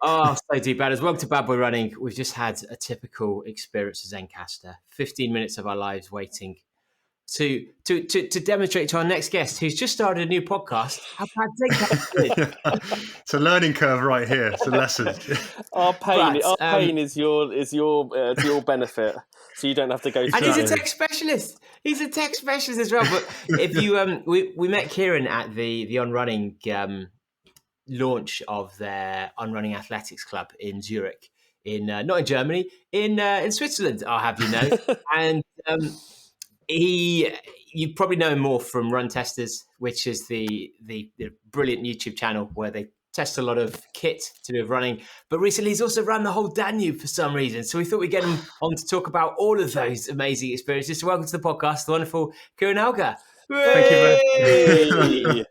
Oh, so deep, Banners. Welcome to Bad Boy Running. We've just had a typical experience as Zencaster. 15 minutes of our lives waiting to demonstrate to our next guest, who's just started a new podcast, how bad Zencaster is. It's a learning curve right here. It's a lesson. Our pain is your to your benefit, so you don't have to go through. And he's a tech specialist. He's a tech specialist as well. But if you we met Kieran at the On Running launch of their On Running Athletics Club in Zurich, not in Germany, in Switzerland, I'll have you know. And you probably know him more from Run Testers, which is the brilliant YouTube channel where they test a lot of kit to do with running. But recently he's also run the whole Danube for some reason. So we thought we'd get him on to talk about all of those amazing experiences. So welcome to the podcast, the wonderful Kieran Alger. Thank you.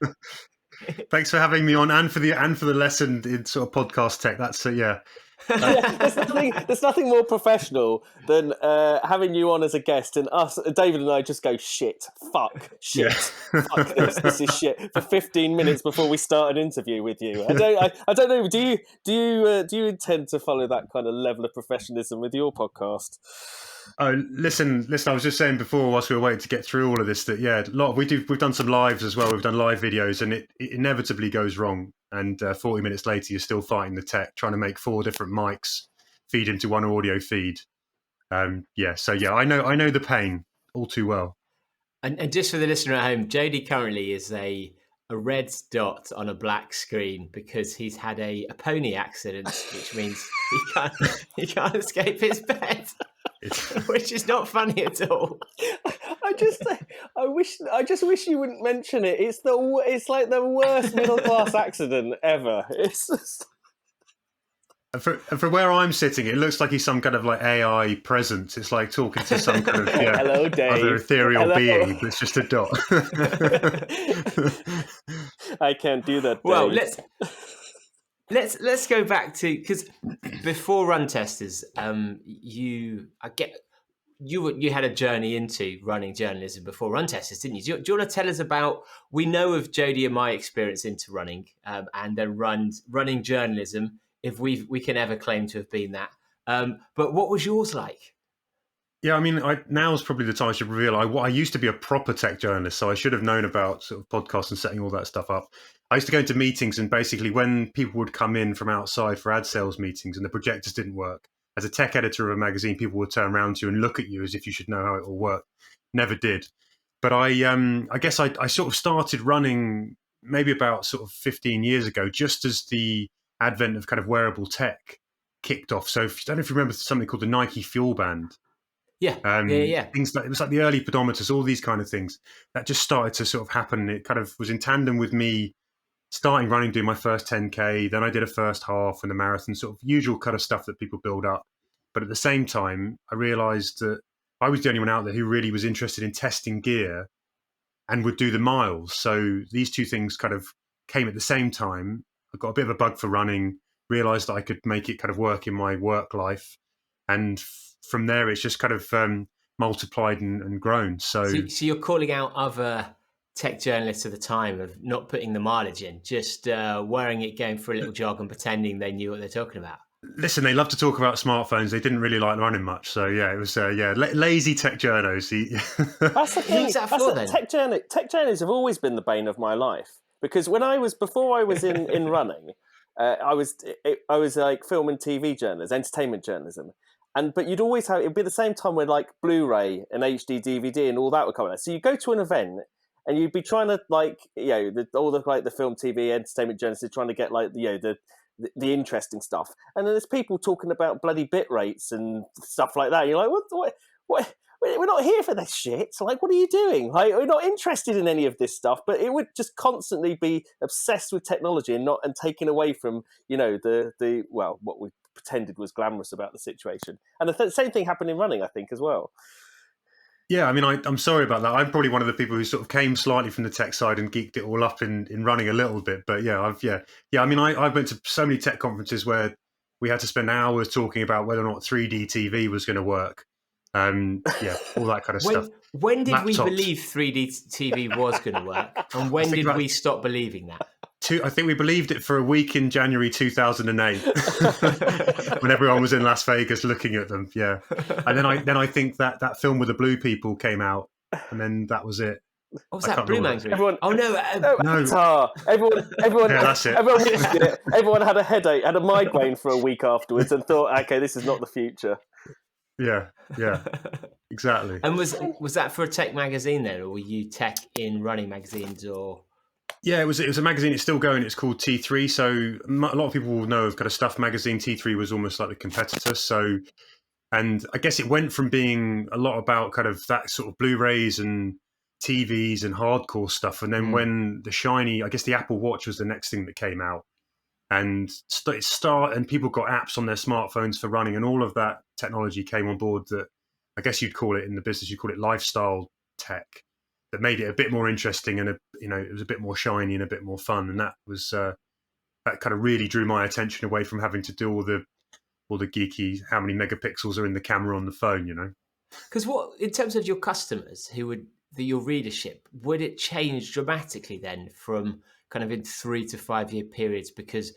Thanks for having me on, and for the lesson in sort of podcast tech. That's There's nothing more professional than having you on as a guest, and us, David and I, just go fuck this is shit for 15 minutes before we start an interview with you. I don't know. Do you intend to follow that kind of level of professionalism with your podcast? Oh, listen! I was just saying before, whilst we were waiting to get through all of this, that we've done some lives as well. We've done live videos, and it inevitably goes wrong. And 40 minutes later, you're still fighting the tech, trying to make 4 different mics feed into one audio feed. I know the pain all too well. And just for the listener at home, Jody currently is a red dot on a black screen because he's had a pony accident, which means he can't escape his bed. Which is not funny at all. I just wish you wouldn't mention it. It's like the worst middle class accident ever. It's just... For where I'm sitting, it looks like he's some kind of like AI presence. It's like talking to some kind of Hello, Dave. Other ethereal being. It's just a dot. I can't do that, Dave. Well, Let's go back to, because before Run Testers, you had a journey into running journalism before Run Testers, didn't you? Do you want to tell us about? We know of Jody and my experience into running, and then running journalism, if we can ever claim to have been that. But what was yours like? Yeah, I mean, now's probably the time I should reveal. I used to be a proper tech journalist, so I should have known about sort of podcasts and setting all that stuff up. I used to go into meetings, and basically when people would come in from outside for ad sales meetings and the projectors didn't work, as a tech editor of a magazine, people would turn around to you and look at you as if you should know how it all worked. Never did. But I guess I sort of started running maybe about sort of 15 years ago, just as the advent of kind of wearable tech kicked off. So I don't know if you remember something called the Nike Fuel Band. Yeah. Things like, it was like the early pedometers, all these kind of things that just started to sort of happen. It kind of was in tandem with me starting running, doing my first 10K. Then I did a first half and a marathon, sort of usual kind of stuff that people build up. But at the same time, I realized that I was the only one out there who really was interested in testing gear and would do the miles. So these two things kind of came at the same time. I got a bit of a bug for running, realized that I could make it kind of work in my work life. And from there, it's just kind of multiplied and grown. So you're calling out other tech journalists at the time of not putting the mileage in, just wearing it, going for a little jog and pretending they knew what they're talking about. Listen, they love to talk about smartphones. They didn't really like running much. So yeah, it was lazy tech journos. That's the thing. Tech journos have always been the bane of my life, because before I was in running, I was like film and TV journalism, entertainment journalism. But you'd always it'd be the same time when like Blu-ray and HD DVD and all that would come out. So you go to an event and you'd be trying to the film, TV, entertainment journalists are trying to get the interesting stuff. And then there's people talking about bloody bit rates and stuff like that. You're like, what? We're not here for this shit. So like, what are you doing? Like, we're not interested in any of this stuff. But it would just constantly be obsessed with technology and taken away from what we pretended was glamorous about the situation. And the same thing happened in running, I think, as well. Yeah, I mean, I'm sorry about that. I'm probably one of the people who sort of came slightly from the tech side and geeked it all up in running a little bit. But I mean, I went to so many tech conferences where we had to spend hours talking about whether or not 3D TV was going to work. All that kind of stuff. When did we believe 3D TV was going to work? And when did we stop believing that? I think we believed it for a week in January 2008 when everyone was in Las Vegas looking at them. Yeah. And then I think that film with the blue people came out, and then that was it. What was that? Blue Man Group? Everyone, no. Avatar. Everyone, yeah, that's it. Everyone watched it. Everyone had a headache, had a migraine for a week afterwards, and thought, okay, this is not the future. Yeah, exactly. And was that for a tech magazine then, or were you tech in running magazines, or? Yeah, it was a magazine. It's still going. It's called T3. So a lot of people will know of kind of Stuff magazine. T3 was almost like the competitor. So, and I guess it went from being a lot about kind of that sort of Blu-rays and TVs and hardcore stuff, and then when the shiny, I guess the Apple Watch was the next thing that came out, and and people got apps on their smartphones for running, and all of that technology came on board. That I guess you'd call it in the business, you'd call it lifestyle tech. That made it a bit more interesting, and it was a bit more shiny and a bit more fun, and that was that kind of really drew my attention away from having to do all the geeky how many megapixels are in the camera on the phone, Because what, in terms of your customers, your readership, would it change dramatically then from kind of in 3 to 5 year periods, because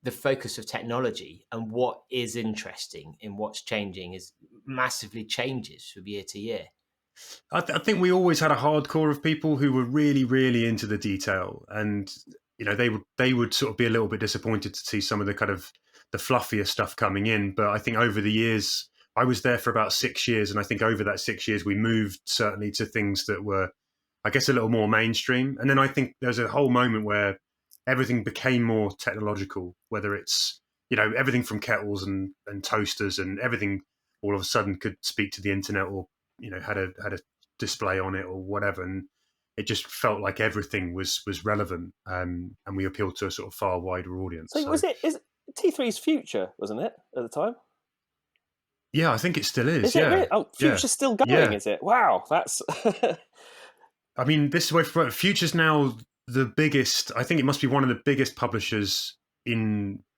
the focus of technology and what is interesting in what's changing is massively changes from year to year? I think we always had a hardcore of people who were really, really into the detail, and they would sort of be a little bit disappointed to see some of the kind of the fluffier stuff coming in. But I think over the years, I was there for about 6 years, and I think over that 6 years, we moved certainly to things that were, I guess, a little more mainstream. And then I think there's a whole moment where everything became more technological, whether it's everything from kettles and toasters, and everything all of a sudden could speak to the internet, or had a display on it or whatever, and it just felt like everything was relevant, and we appealed to a sort of far wider audience. So is T3's future, wasn't it, at the time? Yeah, I think it still is. Is it really? Oh, Future's still going, is it? Wow, that's. I mean, this way, Future's now the biggest. I think it must be one of the biggest publishers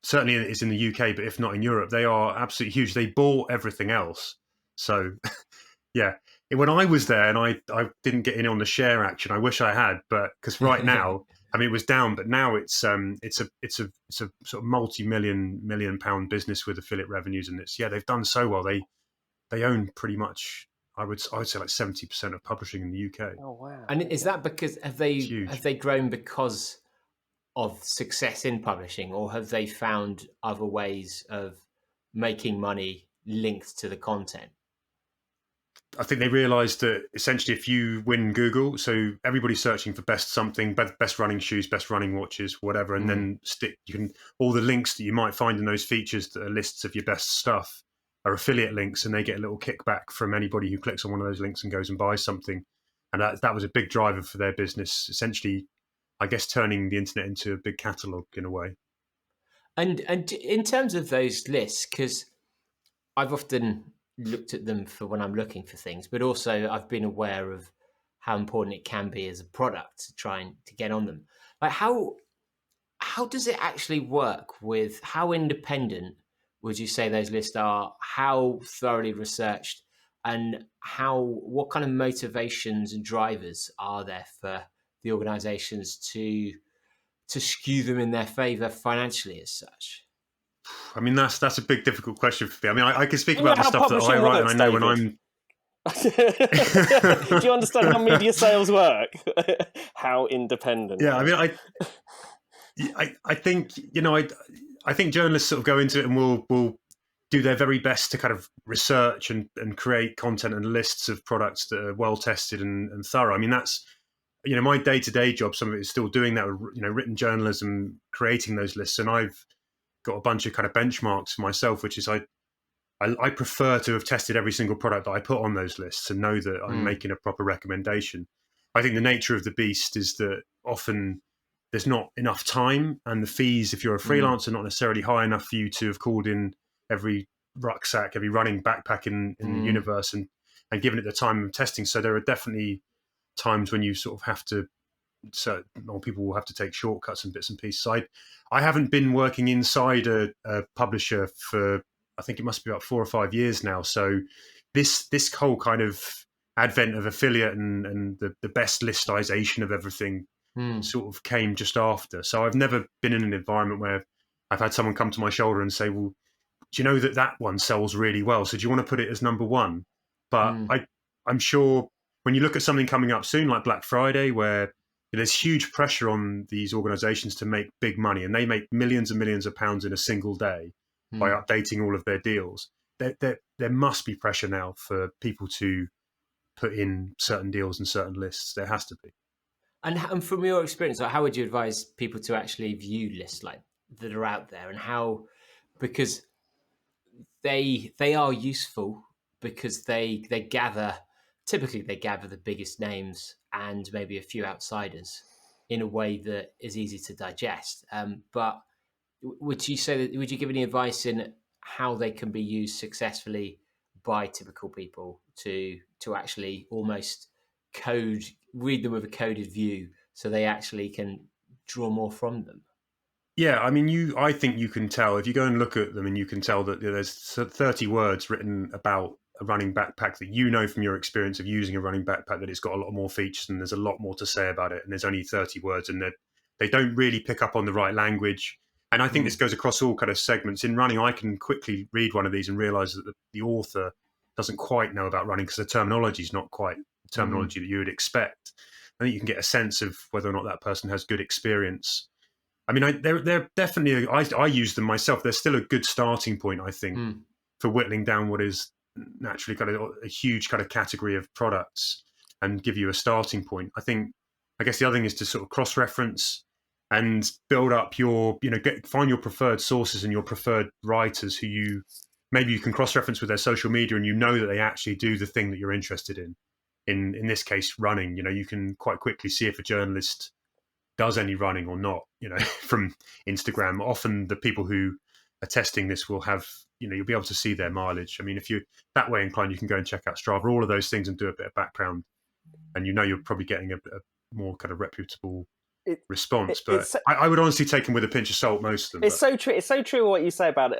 certainly it's in the UK, but if not in Europe, they are absolutely huge. They bought everything else, so. Yeah, when I was there, and I didn't get in on the share action. I wish I had, but because right now, I mean, it was down, but now it's a sort of multi-million pound business with affiliate revenues, and they've done so well. They own pretty much, I would say, like 70% of publishing in the UK. Oh wow! And is that because have they grown because of success in publishing, or have they found other ways of making money linked to the content? I think they realised that essentially if you win Google, so everybody's searching for best something, best running shoes, best running watches, whatever, and then all the links that you might find in those features that are lists of your best stuff are affiliate links, and they get a little kickback from anybody who clicks on one of those links and goes and buys something. And that was a big driver for their business, essentially, I guess, turning the internet into a big catalogue in a way. And in terms of those lists, because I've often looked at them for when I'm looking for things, but also I've been aware of how important it can be as a product to try to get on them. Like how does it actually work? With how independent would you say those lists are? How thoroughly researched, and what kind of motivations and drivers are there for the organisations to skew them in their favour financially as such? I mean, that's a big, difficult question for me. I mean, I can speak about the stuff that I write, and I know when I'm. Do you understand how media sales work? How independent? Yeah, I mean, I think I think journalists sort of go into it and will do their very best to kind of research and create content and lists of products that are well tested and thorough. I mean, that's my day-to-day job. Some of it is still doing that, written journalism, creating those lists, and I've got a bunch of kind of benchmarks for myself, which is I prefer to have tested every single product that I put on those lists and know that I'm making a proper recommendation. I think the nature of the beast is that often there's not enough time, and the fees, if you're a freelancer, are not necessarily high enough for you to have called in every rucksack, every running backpack in the universe and given it the time of testing. So there are definitely times when you sort of have to, or people will have to take shortcuts and bits and pieces. I haven't been working inside a publisher for, I think it must be about 4 or 5 years now. So this whole kind of advent of affiliate and the best listization of everything sort of came just after. So I've never been in an environment where I've had someone come to my shoulder and say, well, do you know that one sells really well? So do you want to put it as number one? But I'm sure when you look at something coming up soon, like Black Friday, where there's huge pressure on these organizations to make big money, and they make millions and millions of pounds in a single day by updating all of their deals. There must be pressure now for people to put in certain deals and certain lists. There has to be. And from your experience, how would you advise people to actually view lists like that are out there, and how, because they are useful because they gather the biggest names and maybe a few outsiders in a way that is easy to digest. But would you give any advice in how they can be used successfully by typical people to actually almost read them with a coded view so they actually can draw more from them? Yeah, I mean, I think you can tell if you go and look at them, and you can tell that there's 30 words written about a running backpack that you know from your experience of using a running backpack that it's got a lot more features and there's a lot more to say about it. And there's only 30 words, and they don't really pick up on the right language. And I think this goes across all kind of segments. In running, I can quickly read one of these and realize that the author doesn't quite know about running because the terminology is not quite the terminology that you would expect. I think you can get a sense of whether or not that person has good experience. I mean, they're definitely, I use them myself. They're still a good starting point, I think, for whittling down what is naturally kind of a huge kind of category of products and give you a starting point. I guess the other thing is to sort of cross-reference and build up find your preferred sources and your preferred writers who maybe you can cross-reference with their social media, and you know that they actually do the thing that you're interested in. In this case, running. You can quite quickly see if a journalist does any running or not, from Instagram. Often the people who are testing this will have, you'll be able to see their mileage. I mean, if you're that way inclined, you can go and check out Strava, all of those things, and do a bit of background, and you're probably getting a more kind of reputable response. But I would honestly take them with a pinch of salt, most of them. It's so true. It's so true what you say about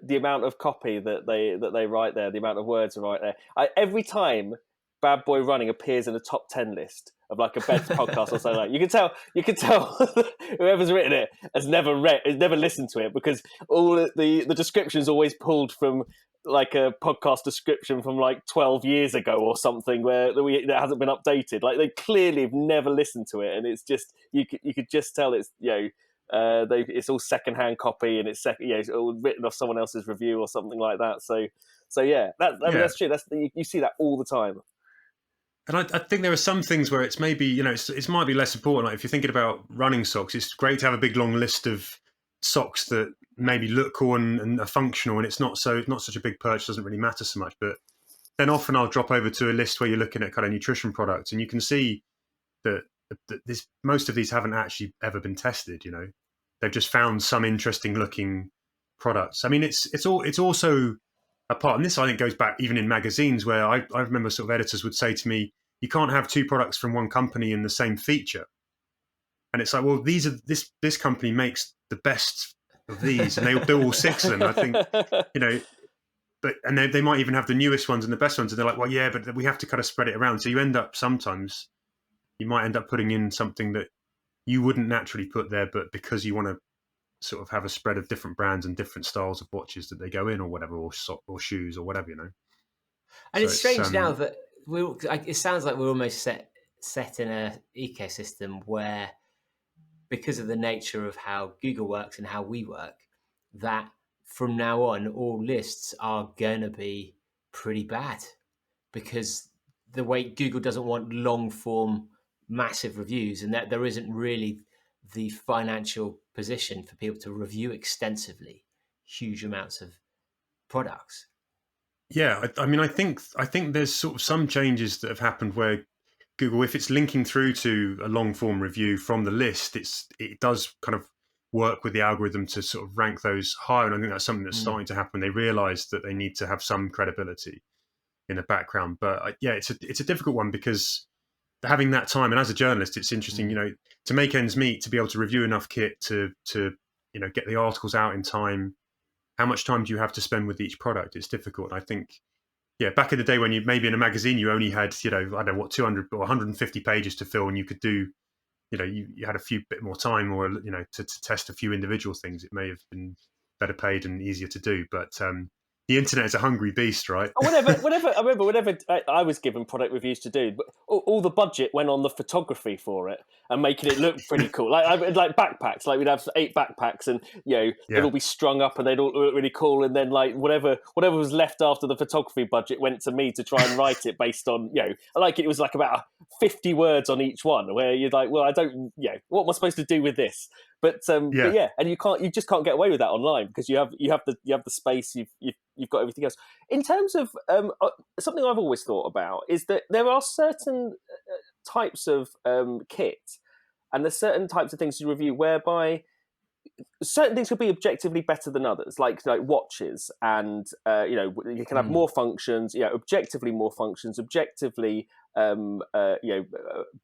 the amount of copy that they write there, the amount of words are right there. Every time Bad Boy Running appears in a top 10 list of like a Bed's podcast or something, like you can tell whoever's written it has never listened to it, because all the description is always pulled from like a podcast description from like 12 years ago or something that hasn't been updated. Like they clearly have never listened to it, and it's just you could just tell it's it's all secondhand copy, and it's all written off someone else's review or something like that. So yeah, that's true. You see that all the time. And I think there are some things where it's maybe, it might be less important. Like if you're thinking about running socks, it's great to have a big long list of socks that maybe look cool and are functional, and it's not such a big purchase, doesn't really matter so much. But then often I'll drop over to a list where you're looking at kind of nutrition products, and you can see that most of these haven't actually ever been tested. They've just found some interesting looking products. I mean, it's also a part, and this I think goes back even in magazines, where I remember sort of editors would say to me, you can't have two products from one company in the same feature. And it's like, well, this company makes the best of these, and they'll do all six of them. I think, but they might even have the newest ones and the best ones, and they're like, well, yeah, but we have to kind of spread it around. So sometimes you might end up putting in something that you wouldn't naturally put there, but because you want to sort of have a spread of different brands and different styles of watches that they go in, or whatever, or shoes or whatever, And so it's strange now that it sounds like we're almost set in a ecosystem where, because of the nature of how Google works and how we work, that from now on all lists are going to be pretty bad, because the way Google doesn't want long form massive reviews, and that there isn't really the financial position for people to review extensively huge amounts of products. Yeah, I mean, I think there's sort of some changes that have happened where Google, if it's linking through to a long form review from the list, it does kind of work with the algorithm to sort of rank those higher. And I think that's something that's starting to happen. They realize that they need to have some credibility in the background. But it's a difficult one, because having that time, and as a journalist, it's interesting, to make ends meet, to be able to review enough kit to get the articles out in time. How much time do you have to spend with each product? It's difficult. I think yeah, back in the day when you maybe in a magazine you only had, I don't know what, 200 or 150 pages to fill, and you could do, you had a few bit more time, or to test a few individual things. It may have been better paid and easier to do, but the internet is a hungry beast, right? Whenever I was given product reviews to do, but all the budget went on the photography for it and making it look pretty cool. Like backpacks, like we'd have 8 backpacks, and they'd all be strung up and they'd all look really cool. And then like whatever was left after the photography budget went to me to try and write it based on it was like about 50 words on each one. Where you're like, well, I don't, what am I supposed to do with this? But and you just can't get away with that online because you have the space, you've got everything else. In terms of something I've always thought about is that there are certain types of kit, and there's certain types of things to review whereby certain things could be objectively better than others, like watches, and you can have more functions, objectively more functions, objectively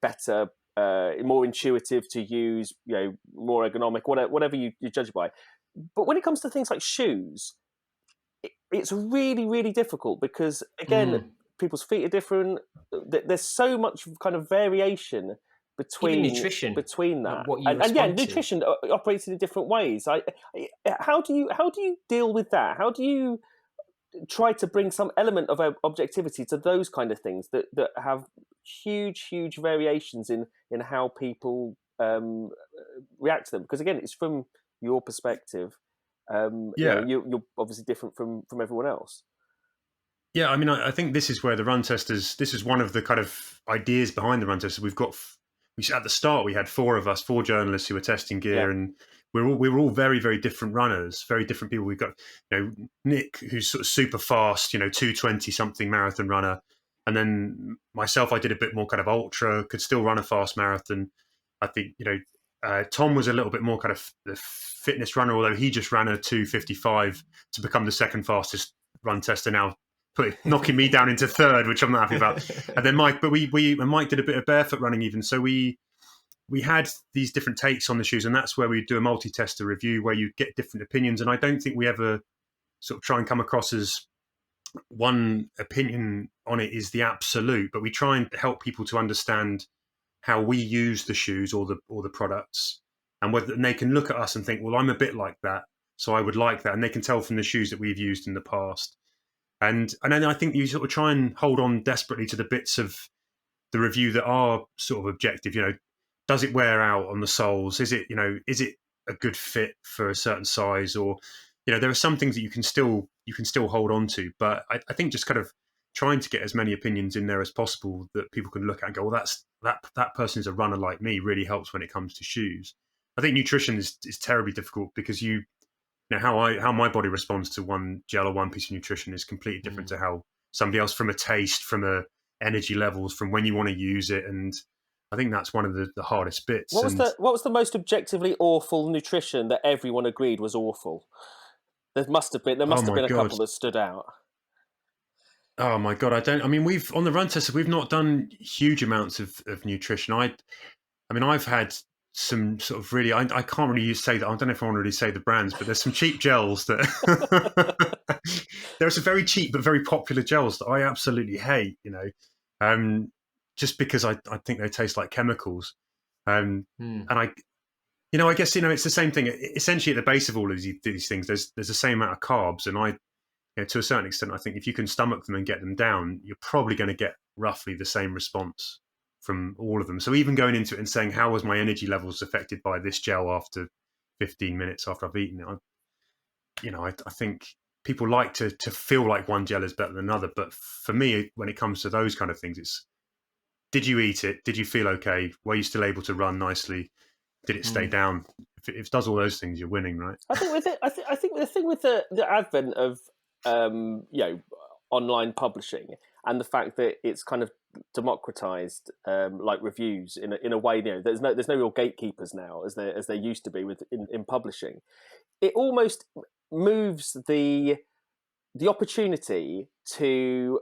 better. More intuitive to use, more ergonomic, whatever you judge it by. But when it comes to things like shoes, it's really, really difficult because, again, people's feet are different. There's so much kind of variation between nutrition, between that, what you nutrition operates in different ways. How do you deal with that? How do you try to bring some element of objectivity to those kind of things that have huge variations in how people react to them? Because again, it's from your perspective. You're obviously different from everyone else. Yeah, I mean, I think this is where the run testers. This is one of the kind of ideas behind the run testers. At the start we had 4 journalists who were testing gear, and we were all very, very different runners, very different people. We've got Nick, who's sort of super fast, 220 something marathon runner, and then myself, I did a bit more kind of ultra, could still run a fast marathon. I think Tom was a little bit more kind of the fitness runner, although he just ran a 2:55 to become the second fastest run tester now, knocking me down into third, which I'm not happy about. And then Mike, but Mike did a bit of barefoot running even. So we had these different takes on the shoes, and that's where we do a multi-tester review where you get different opinions. And I don't think we ever sort of try and come across as one opinion on it is the absolute, but we try and help people to understand how we use the shoes or the products, and they can look at us and think, well, I'm a bit like that, so I would like that, and they can tell from the shoes that we've used in the past. And then I think you sort of try and hold on desperately to the bits of the review that are sort of objective. Does it wear out on the soles? Is it a good fit for a certain size? Or, there are some things that you can still hold on to. But I think just kind of trying to get as many opinions in there as possible that people can look at and go, well, that person is a runner like me, really helps when it comes to shoes. I think nutrition is terribly difficult because how my body responds to one gel or one piece of nutrition is completely different to how somebody else, from a taste, from a energy levels, from when you want to use it. And I think that's one of the hardest bits. What was the most objectively awful nutrition that everyone agreed was awful? There must have been a couple that stood out. Oh my God, we've on the run tester, we've not done huge amounts of nutrition. I've had some sort of really, I can't really say that. I don't know if I want to really say the brands, but there's some cheap gels that there are some very cheap but very popular gels that I absolutely hate. Just because I think they taste like chemicals. And I guess it's the same thing. Essentially, at the base of all of these things, there's the same amount of carbs, and to a certain extent, I think if you can stomach them and get them down, you're probably going to get roughly the same response from all of them. So even going into it and saying, how was my energy levels affected by this gel after 15 minutes after I've eaten it? I think people like to feel like one gel is better than another. But for me, when it comes to those kind of things, it's, did you eat it? Did you feel okay? Were you still able to run nicely? Did it stay down? If it does all those things, you're winning, right? I think the thing with the advent of online publishing and the fact that it's kind of democratized like reviews in a way, there's no real gatekeepers now as there used to be in publishing. It almost moves the opportunity to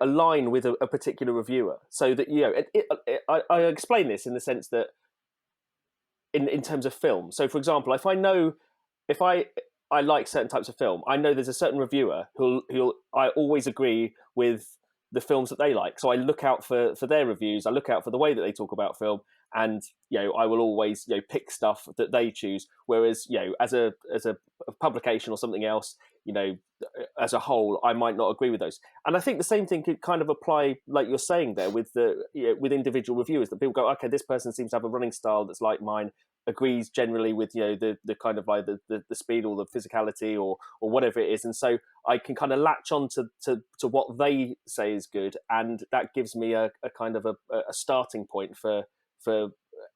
align with a particular reviewer, so that I explain this in the sense that in terms of film. So, for example, if I like certain types of film, I know there's a certain reviewer who'll I always agree with the films that they like. So I look out for their reviews. I look out for the way that they talk about film, and I will always pick stuff that they choose. Whereas as a publication or something else, as a whole, I might not agree with those. And I think the same thing could kind of apply, like you're saying there, with with individual reviewers, that people go, okay, this person seems to have a running style that's like mine, agrees generally with the kind of like the speed or the physicality or whatever it is, and so I can kind of latch on to what they say is good, and that gives me a kind of a starting point for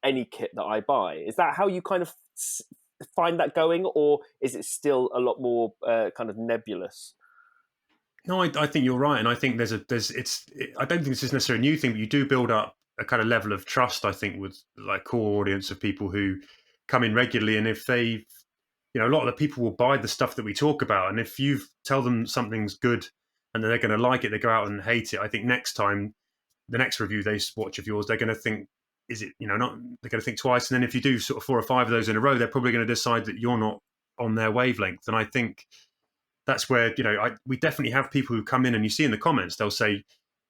any kit that I buy. Is that how you kind of find that going, or is it still a lot more kind of nebulous? No, I think you're right, and I think I don't think this is necessarily a new thing, but you do build up a kind of level of trust, I think, with like core audience of people who come in regularly, and if they, a lot of the people will buy the stuff that we talk about, and if you tell them something's good and they're going to like it, they go out and hate it. I think next time, the next review they watch of yours, they're going to think, is it, not, they're going to think twice, and then if you do sort of 4 or 5 of those in a row, they're probably going to decide that you're not on their wavelength. And I think that's where we definitely have people who come in, and you see in the comments they'll say,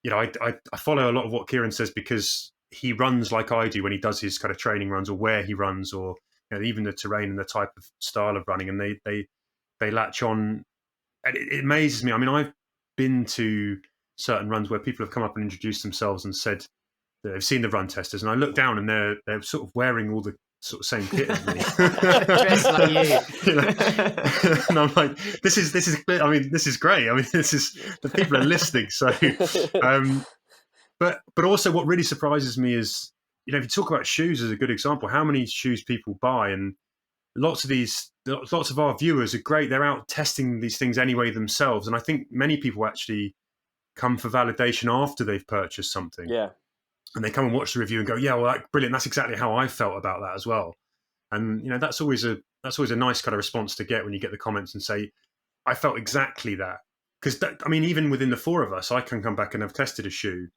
I follow a lot of what Kieran says because he runs like I do when he does his kind of training runs, or where he runs, or even the terrain and the type of style of running, and they latch on. And it amazes me. I mean, I've been to certain runs where people have come up and introduced themselves and said that they've seen the run testers, and I look down and they're sort of wearing all the sort of same kit as me, dressed like you. And I'm like, this is great. I mean, this is, the people are listening. So, but also what really surprises me is, if you talk about shoes as a good example, how many shoes people buy, and lots of our viewers are great. They're out testing these things anyway themselves, and I think many people actually come for validation after they've purchased something. Yeah. And they come and watch the review and go, yeah, well, brilliant. That's exactly how I felt about that as well. And that's always a nice kind of response to get when you get the comments and say, I felt exactly that. Because even within the 4 of us, I can come back and have tested a shoe,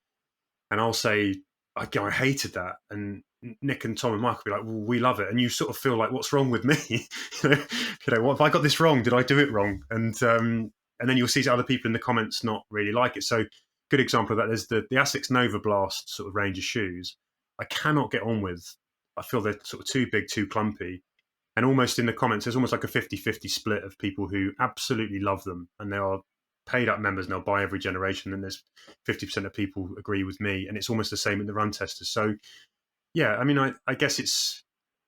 and I'll say, I hated that, and Nick and Tom and Mark will be like, well, we love it, and you sort of feel like, what's wrong with me? What if I got this wrong? Did I do it wrong? And then you'll see other people in the comments not really like it. So, good example of that, there's the Asics Nova Blast sort of range of shoes. I cannot get on with. I feel they're sort of too big, too clumpy. And almost in the comments, there's almost like a 50-50 split of people who absolutely love them, and they are paid up members and they'll buy every generation. And there's 50% of people who agree with me, and it's almost the same in the run testers. So, yeah, I mean, I guess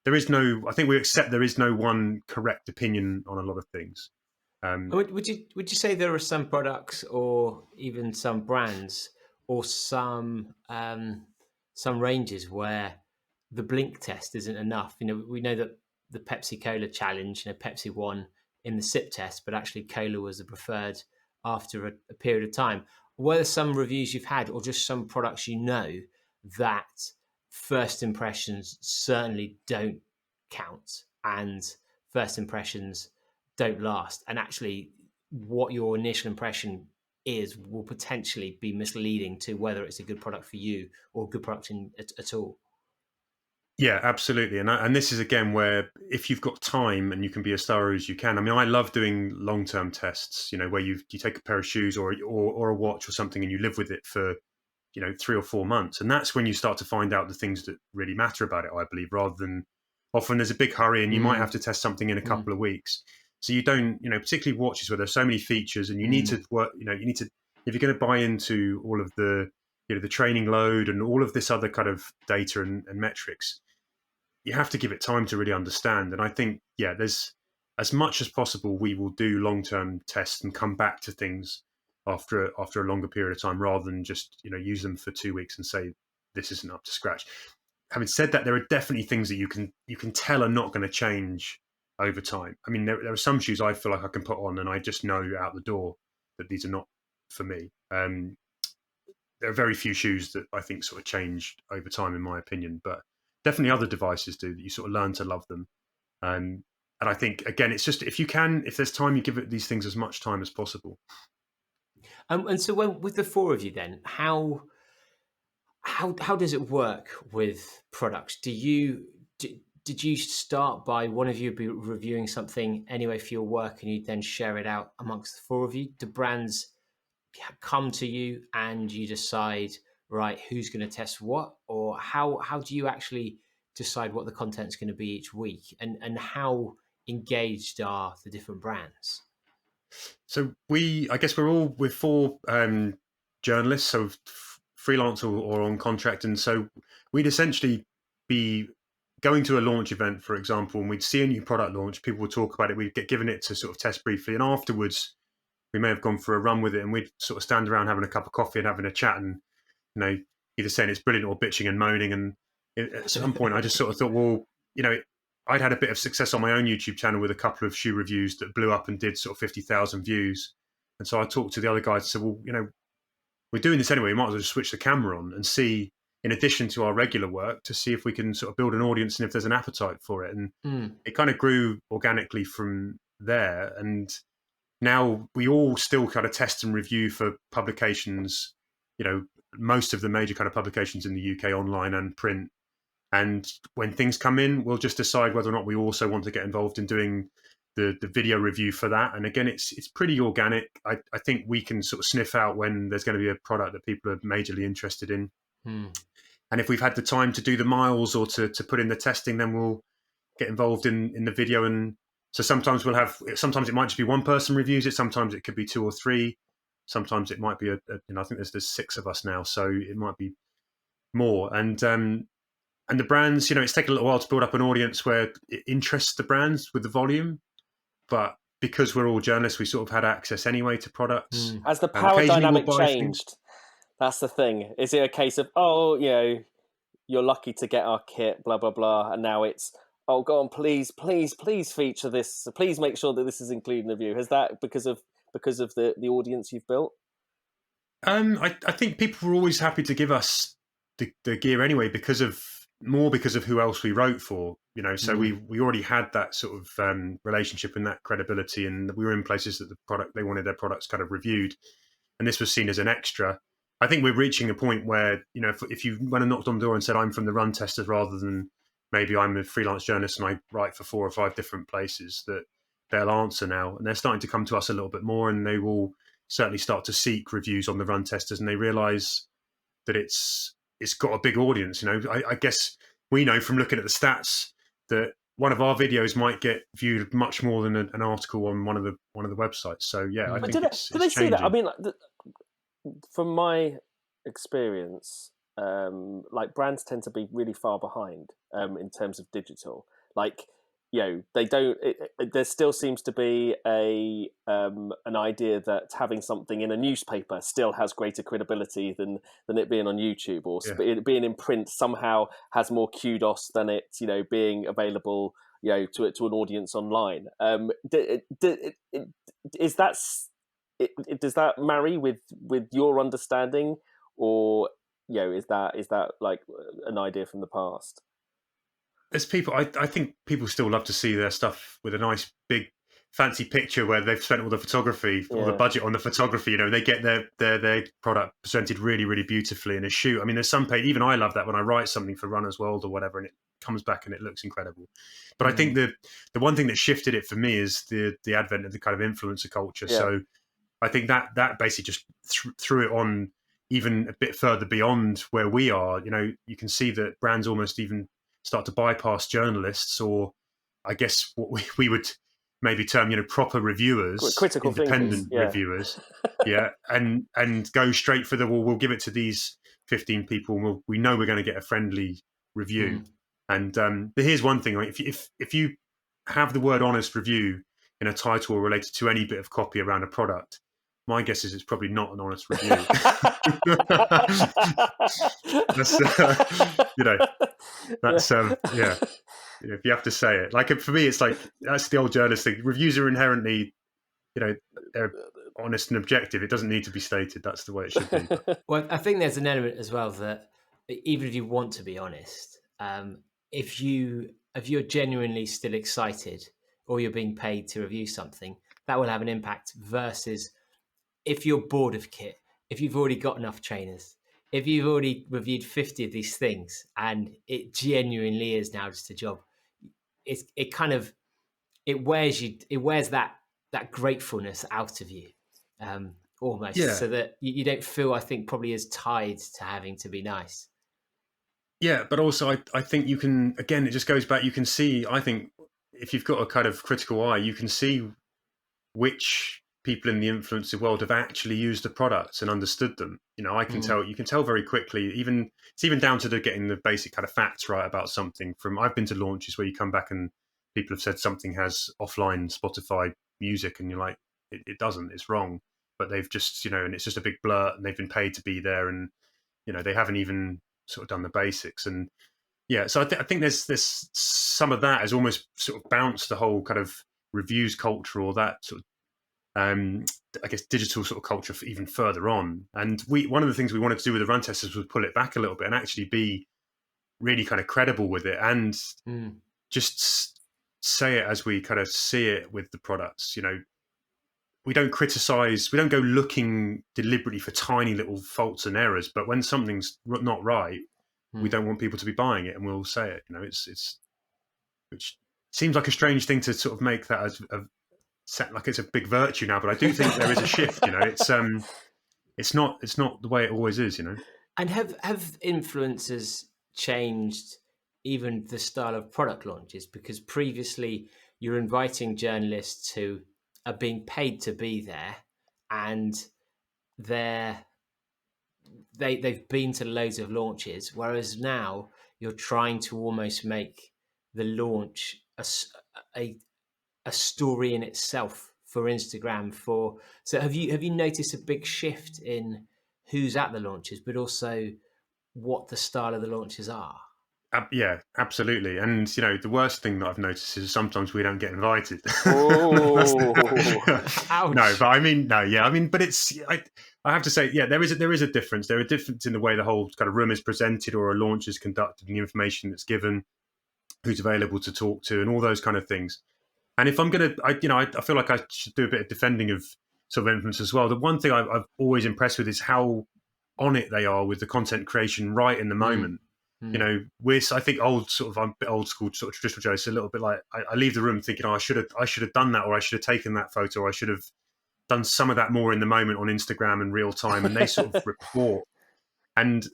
I think we accept there is no one correct opinion on a lot of things. Would you say there are some products, or even some brands, or some ranges where the blink test isn't enough? We know that the Pepsi Cola challenge, Pepsi won in the sip test, but actually cola was the preferred after a period of time. Were there some reviews you've had, or just some products that first impressions certainly don't count, and first impressions don't last, and actually what your initial impression is will potentially be misleading to whether it's a good product for you or a good product at all? Yeah, absolutely. And this is, again, where if you've got time and you can be as thorough as you can. I mean, I love doing long-term tests, where you take a pair of shoes or a watch or something, and you live with it for, 3 or 4 months. And that's when you start to find out the things that really matter about it, I believe, rather than often there's a big hurry and you might have to test something in a couple of weeks. So you don't, particularly watches where there's so many features, and you need to work, if you're going to buy into all of the, the training load and all of this other kind of data and metrics, you have to give it time to really understand. And I think, there's, as much as possible, we will do long-term tests and come back to things after a longer period of time, rather than just, use them for 2 weeks and say, this isn't up to scratch. Having said that, there are definitely things that you can tell are not going to change over time. I mean, there are some shoes I feel like I can put on and I just know out the door that these are not for me. There are very few shoes that I think sort of changed over time, in my opinion, but definitely other devices do, that you sort of learn to love them. And I think, again, it's just, if there's time, you give it these things as much time as possible. And so with the 4 of you then, how does it work with products? Do did you start by one of you be reviewing something anyway for your work, and you then share it out amongst the four of you? Do brands come to you and you decide, right, who's going to test what, or how do you actually decide what the content's going to be each week, and how engaged are the different brands? So we're four journalists, so freelance or on contract, and so we'd essentially be going to a launch event, for example, and we'd see a new product launch. People would talk about it. We'd get given it to sort of test briefly, and afterwards, we may have gone for a run with it, and we'd sort of stand around having a cup of coffee and having a chat, and either saying it's brilliant or bitching and moaning. And at some point, I just sort of thought, well, I'd had a bit of success on my own YouTube channel with a couple of shoe reviews that blew up and did sort of 50,000 views. And so I talked to the other guys and said, well, we're doing this anyway. We might as well just switch the camera on and see, in addition to our regular work, to see if we can sort of build an audience and if there's an appetite for it. And it kind of grew organically from there. And now we all still kind of test and review for publications, most of the major kind of publications in the UK, online and print. And when things come in, we'll just decide whether or not we also want to get involved in doing the video review for that. And again, it's pretty organic. I think we can sort of sniff out when there's going to be a product that people are majorly interested in. And if we've had the time to do the miles or to put in the testing, then we'll get involved in the video. And so sometimes sometimes it might just be one person reviews it. Sometimes it could be 2 or 3. Sometimes it might be I think there's 6 of us now, so it might be more. And the brands, it's taken a little while to build up an audience where it interests the brands with the volume. But because we're all journalists, we sort of had access anyway to products. Has the power dynamic changed? That's the thing. Is it a case of, you're lucky to get our kit, blah, blah, blah. And now it's, oh, go on, please feature this. Please make sure that this is included in the review. Has that because of the audience you've built? I think people were always happy to give us the gear anyway because of who else we wrote for, so we already had that sort of relationship and that credibility, and we were in places that they wanted their products kind of reviewed, and this was seen as an extra. I think we're reaching a point where, if you went and knocked on the door and said, I'm from the Run Testers, rather than maybe I'm a freelance journalist and I write for 4 or 5 different places, that they'll answer now. And they're starting to come to us a little bit more, and they will certainly start to seek reviews on the Run Testers, and they realize that it's got a big audience. I guess we know from looking at the stats that one of our videos might get viewed much more than an article on one of the websites. So yeah, I think do they see that? I mean, from my experience, brands tend to be really far behind in terms of digital. They don't. There still seems to be an idea that having something in a newspaper still has greater credibility than it being on YouTube, or it being in print somehow has more kudos than it being available to an audience online. Does that marry with your understanding, or is that like an idea from the past? There's people. I think people still love to see their stuff with a nice big fancy picture where they've spent all the photography, all the budget on the photography. They get their product presented really, really beautifully in a shoot. I mean, there's some page. Even I love that when I write something for Runner's World or whatever, and it comes back and it looks incredible. But I think the one thing that shifted it for me is the advent of the kind of influencer culture. Yeah. So I think that basically just threw it on even a bit further beyond where we are. You can see that brands almost even start to bypass journalists, or I guess what we would maybe term, proper reviewers, critical independent reviewers, and go straight for we'll give it to these 15 people, and we know we're going to get a friendly review. And but here's one thing: if you have the word honest review in a title or related to any bit of copy around a product, my guess is it's probably not an honest review. That's if you have to say it, like for me, it's like that's the old journalist thing. Reviews are inherently, they're honest and objective. It doesn't need to be stated. That's the way it should be. Well, I think there's an element as well that even if you want to be honest, if you're genuinely still excited or you're being paid to review something, that will have an impact. Versus if you're bored of kit, if you've already got enough trainers, if you've already reviewed 50 of these things and it genuinely is now just a job, it kind of it wears that gratefulness out of you, almost, so that you don't feel, I think, probably as tied to having to be nice. Yeah, but also I think you can, again, it just goes back, you can see, I think, if you've got a kind of critical eye, you can see which people in the influencer world have actually used the products and understood them. I can tell, you can tell very quickly, it's even down to getting the basic kind of facts right about something. I've been to launches where you come back and people have said something has offline Spotify music and you're like, it doesn't, it's wrong. But they've just, and it's just a big blurt and they've been paid to be there and, they haven't even sort of done the basics. And yeah, so I think there's some of that has almost sort of bounced the whole kind of reviews culture, or that sort of I guess digital sort of culture even further on. And one of the things we wanted to do with the run testers was pull it back a little bit and actually be really kind of credible with it and just say it as we kind of see it with the products. We don't criticize, we don't go looking deliberately for tiny little faults and errors, but when something's not right, we don't want people to be buying it, and we'll say it. It's which seems like a strange thing to sort of make that as like it's a big virtue now, but I do think there is a shift. It's not the way it always is. And have influencers changed even the style of product launches? Because previously you're inviting journalists who are being paid to be there, and they've been to loads of launches, whereas now you're trying to almost make the launch a story in itself for Instagram. So have you noticed a big shift in who's at the launches, but also what the style of the launches are? Yeah, absolutely. And the worst thing that I've noticed is sometimes we don't get invited. Ouch. No, but I mean, but it's I have to say, yeah, there is a difference. There are difference in the way the whole kind of room is presented or a launch is conducted, and the information that's given, who's available to talk to, and all those kind of things. And if I'm gonna, I feel like I should do a bit of defending of sort of influence as well. The one thing I've always impressed with is how on it they are with the content creation right in the moment. I think I'm a bit old school, sort of traditional journalists, a little bit like I leave the room thinking, I should have done that, or I should have taken that photo, or I should have done some of that more in the moment on Instagram and real time, and they sort of report. And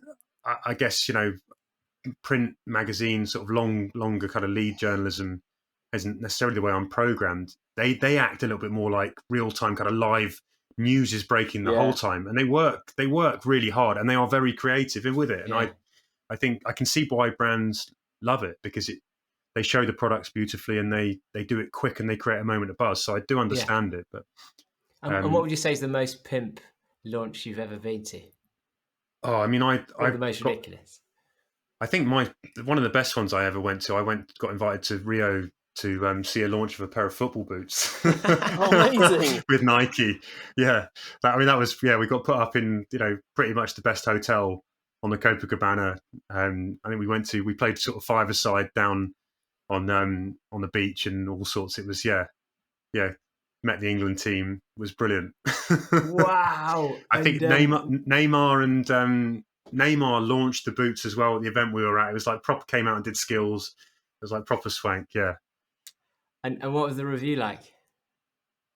I guess print magazine sort of longer kind of lead journalism isn't necessarily the way I'm programmed. They act a little bit more like real time kind of live news is breaking the whole time, and they work really hard, and they are very creative with it. And I think I can see why brands love it, because they show the products beautifully and they do it quick and they create a moment of buzz. So I do understand it. But and what would you say is the most pimp launch you've ever been to? Oh, I mean, the most ridiculous. I think one of the best ones I ever went to. Got invited to Rio to see a launch of a pair of football boots. Amazing. With Nike. Yeah. That was, we got put up in, pretty much the best hotel on the Copacabana. I think we played sort of five-a-side down on the beach and all sorts. It was, met the England team. It was brilliant. Wow. I think Neymar and Neymar launched the boots as well at the event we were at. It was like proper, came out and did skills. It was like proper swank, yeah. And what was the review like?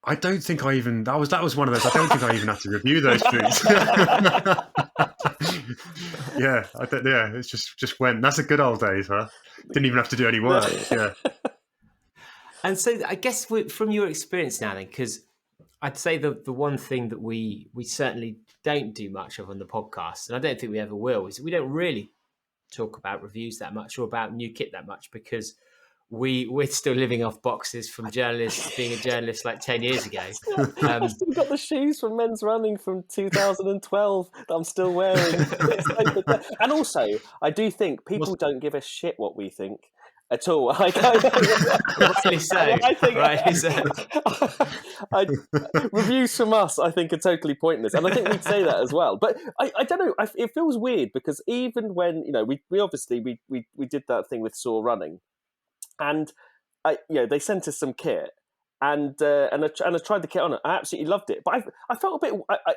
I don't think I even, that was one of those, I don't think I even had to review those boots. It's just went. That's a good old days, huh? Didn't even have to do any work, yeah. And so I guess from your experience now then, because I'd say the one thing that we certainly don't do much of on the podcast, and I don't think we ever will, is we don't really talk about reviews that much or about new kit that much, because we're still living off boxes from journalists being a journalist like 10 years ago. I've still got the shoes from Men's Running from 2012 that I'm still wearing. And also, I do think people don't give a shit what we think at all. Rightly so. Reviews from us, I think, are totally pointless, and I think we'd say that as well. But I don't know. It feels weird because even when we obviously did that thing with Saw Running, and they sent us some kit, and I tried the kit on it. I absolutely loved it, but I felt a bit.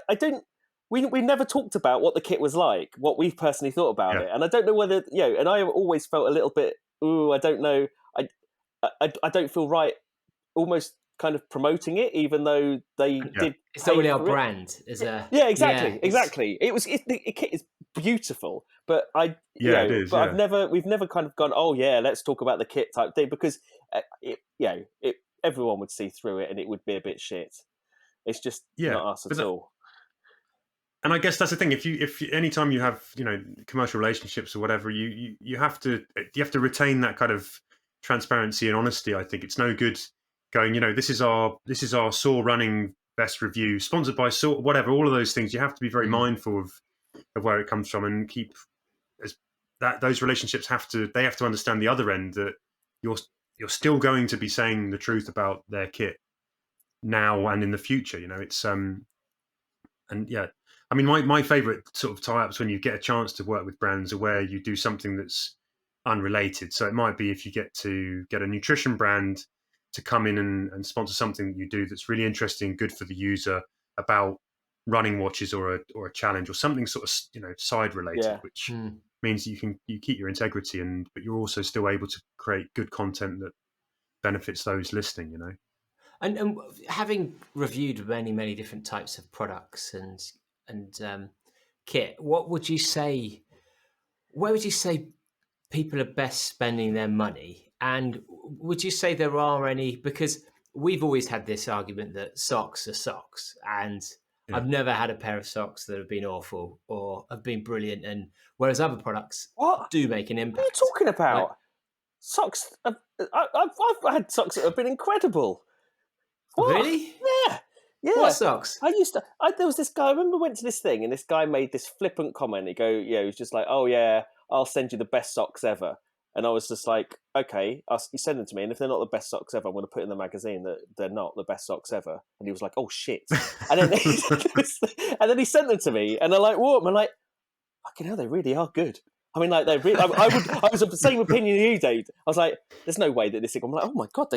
I don't. We never talked about what the kit was like, what we personally thought about it, and I don't know whether and I always felt a little bit. Ooh, I don't know. I don't feel right almost kind of promoting it, even though they did. It's not really our brand. Exactly. The kit is beautiful, but we've never kind of gone, oh yeah, let's talk about the kit type thing, because everyone would see through it and it would be a bit shit. It's just not us at all. And I guess that's the thing. If anytime you have commercial relationships or whatever, you have to retain that kind of transparency and honesty. I think it's no good going, this is our Saw running best review, sponsored by Saw, whatever. All of those things, you have to be very mindful of where it comes from, and keep those relationships have to understand the other end, that you're still going to be saying the truth about their kit now and in the future. It's I mean, my favorite sort of tie-ups when you get a chance to work with brands are where you do something that's unrelated. So it might be if you get a nutrition brand to come in and sponsor something that you do that's really interesting, good for the user, about running watches or a challenge or something sort of side related, which means you keep your integrity, but you're also still able to create good content that benefits those listening. And having reviewed many different types of products and kit, what would you say? Where would you say people are best spending their money? And would you say there are any? Because we've always had this argument that socks are socks, and I've never had a pair of socks that have been awful or have been brilliant. And whereas other products do make an impact. What are you talking about? Socks? I've had socks that have been incredible. What? Really? Yeah. Yeah. What socks? There was this guy, I remember I went to this thing and this guy made this flippant comment. He was just like, oh yeah, I'll send you the best socks ever. And I was just like, okay, you send them to me, and if they're not the best socks ever, I'm going to put in the magazine that they're not the best socks ever. And he was like, oh shit. And then he sent them to me, and I like wore them, and like, fucking hell, they really are good. I mean, like, they really. I was of the same opinion as you, Dave. I was like, "There's no way that this thing." I'm like, "Oh my god,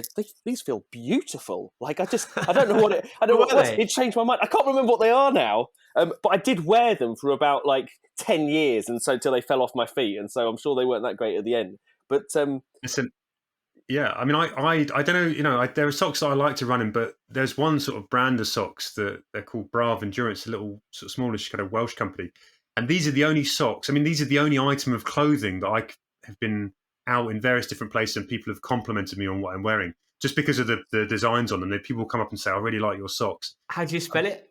these feel beautiful." Like, I don't know what it. I don't know what it changed my mind. I can't remember what they are now. But I did wear them for about like 10 years, and so till they fell off my feet, and so I'm sure they weren't that great at the end. But listen, yeah, I mean, I don't know. There are socks that I like to run in, but there's one sort of brand of socks that they're called Brave Endurance, a little sort of smallish kind of Welsh company. And these are the only socks. I mean, these are the only item of clothing that I have been out in various different places and people have complimented me on what I'm wearing just because of the designs on them. People come up and say, I really like your socks. How do you spell it?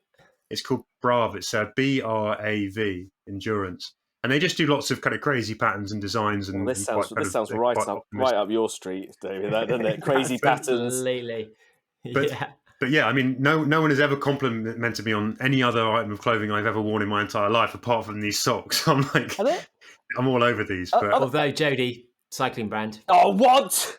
It's called Brave. It's BRAV, Endurance. And they just do lots of kind of crazy patterns and designs. And this sounds right up your street, David, doesn't it? Crazy patterns. Completely. But yeah, I mean, no one has ever complimented me on any other item of clothing I've ever worn in my entire life, apart from these socks. I'm like, I'm all over these. But although Jody, cycling brand. Oh, what?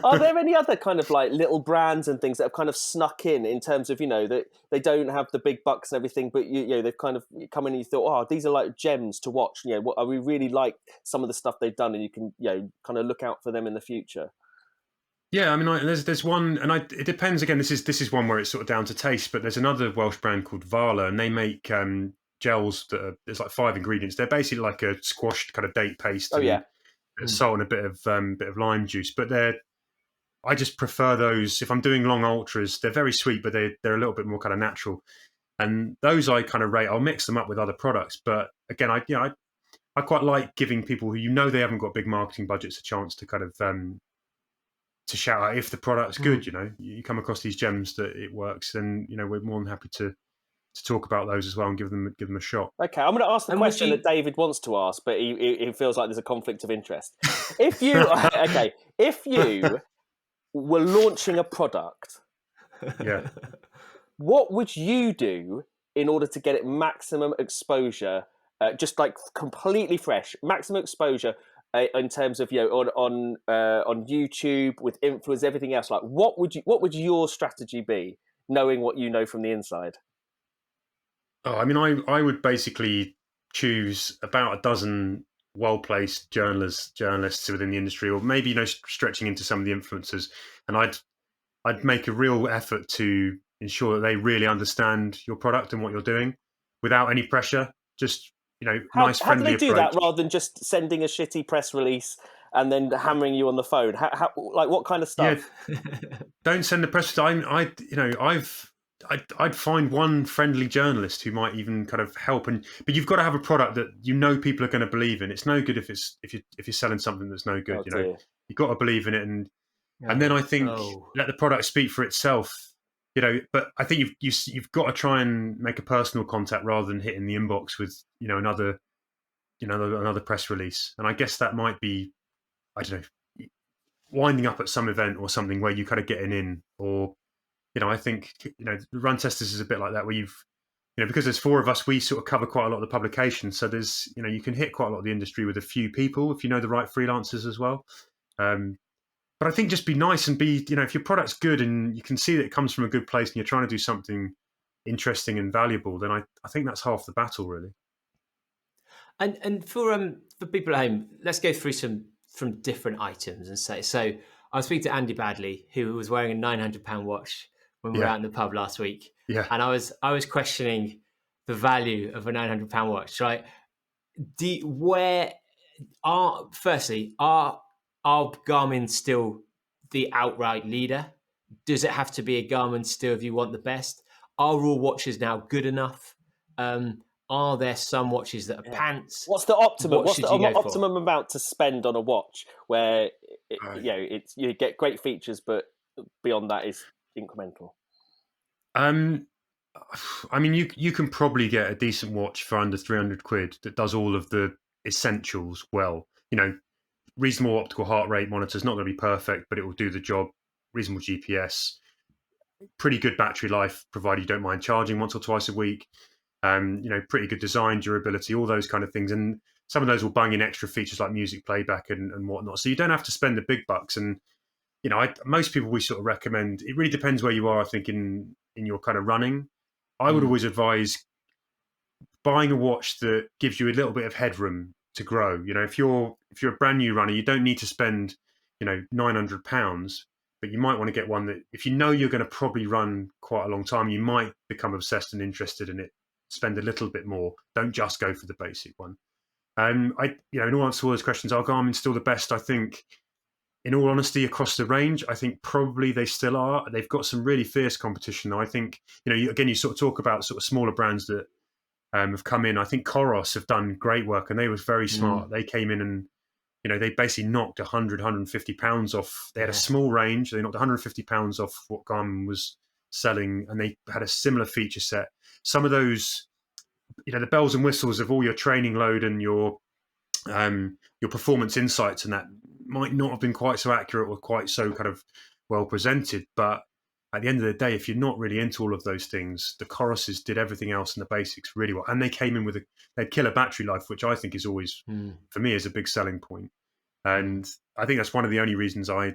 Are there any other kind of like little brands and things that have kind of snuck in terms of, that they don't have the big bucks and everything, but they've kind of come in and you thought, oh, these are like gems to watch. We really like some of the stuff they've done, and you can kind of look out for them in the future. Yeah, I mean, there's one, and it depends. Again, this is one where it's sort of down to taste. But there's another Welsh brand called Fara, and they make gels there's like 5 ingredients. They're basically like a squashed kind of date paste. Salt and a bit of lime juice. But I just prefer those if I'm doing long ultras. They're very sweet, but they're a little bit more kind of natural. And those I kind of rate. I'll mix them up with other products. But again, I quite like giving people who they haven't got big marketing budgets a chance to kind of to shout out if the product's good. You come across these gems that it works, then we're more than happy to talk about those as well and give them a shot. Okay, I'm going to ask the question that David wants to ask, but he feels like there's a conflict of interest. If you were launching a product, what would you do in order to get it maximum exposure, just like completely fresh, maximum exposure? In terms of on YouTube with influence, everything else, like what would your strategy be, knowing what you know from the inside? Oh, I mean, I would basically choose about a dozen well-placed journalists within the industry, or maybe stretching into some of the influencers, and I'd make a real effort to ensure that they really understand your product and what you're doing, without any pressure. Just nice, friendly approach. How do they do that rather than just sending a shitty press release and then hammering you on the phone? How like what kind of stuff? Yeah. Don't send the press. I'd find one friendly journalist who might even kind of help, but you've got to have a product that people are going to believe in. It's no good if you're selling something that's no good. You've got to believe in it, and then I think let the product speak for itself. But I think you've got to try and make a personal contact rather than hitting the inbox with another press release. And I guess that might be, I don't know, winding up at some event or something where you kind of getting in, or I think Run Testers is a bit like that, where because there's 4 of us, we sort of cover quite a lot of the publications. So there's you can hit quite a lot of the industry with a few people if you know the right freelancers as well. But I think just be nice and be if your product's good and you can see that it comes from a good place and you're trying to do something interesting and valuable, then I think that's half the battle, really. And for people at home, let's go through some from different items and say. So I was speaking to Andy Badley, who was wearing a £900 watch when we were out in the pub last week. Yeah. And I was questioning the value of a £900 watch, right? Are Garmin still the outright leader? Does it have to be a Garmin still if you want the best? Are all watches now good enough? Are there some watches that are pants? What's the optimum? What's the optimum amount to spend on a watch where you get great features, but beyond that is incremental? I mean, you can probably get a decent watch for under 300 quid that does all of the essentials well. Reasonable optical heart rate monitor is not going to be perfect, but it will do the job. Reasonable GPS, pretty good battery life, provided you don't mind charging once or twice a week. Pretty good design, durability, all those kind of things. And some of those will bung in extra features like music playback and whatnot. So you don't have to spend the big bucks. And, most people we sort of recommend, it really depends where you are, I think, in your kind of running. I would always advise buying a watch that gives you a little bit of headroom to grow. If you're a brand new runner, you don't need to spend, £900, but you might want to get one that if you're going to probably run quite a long time, you might become obsessed and interested in it. Spend a little bit more. Don't just go for the basic one. In all answer to all those questions, are Garmin still the best? I think, in all honesty, across the range, I think probably they still are. They've got some really fierce competition. I think, you sort of talk about sort of smaller brands that have come in. I think Coros have done great work, and they was very smart. They came in and, they basically knocked 100, 150 pounds off. They had a small range. They knocked 150 pounds off what Garmin was selling, and they had a similar feature set. Some of those, the bells and whistles of all your training load and your performance insights and that might not have been quite so accurate or quite so kind of well presented. But at the end of the day, if you're not really into all of those things, the Coroses did everything else in the basics really well. And they came in with a killer battery life, which I think is always, for me, is a big selling point. And I think that's one of the only reasons I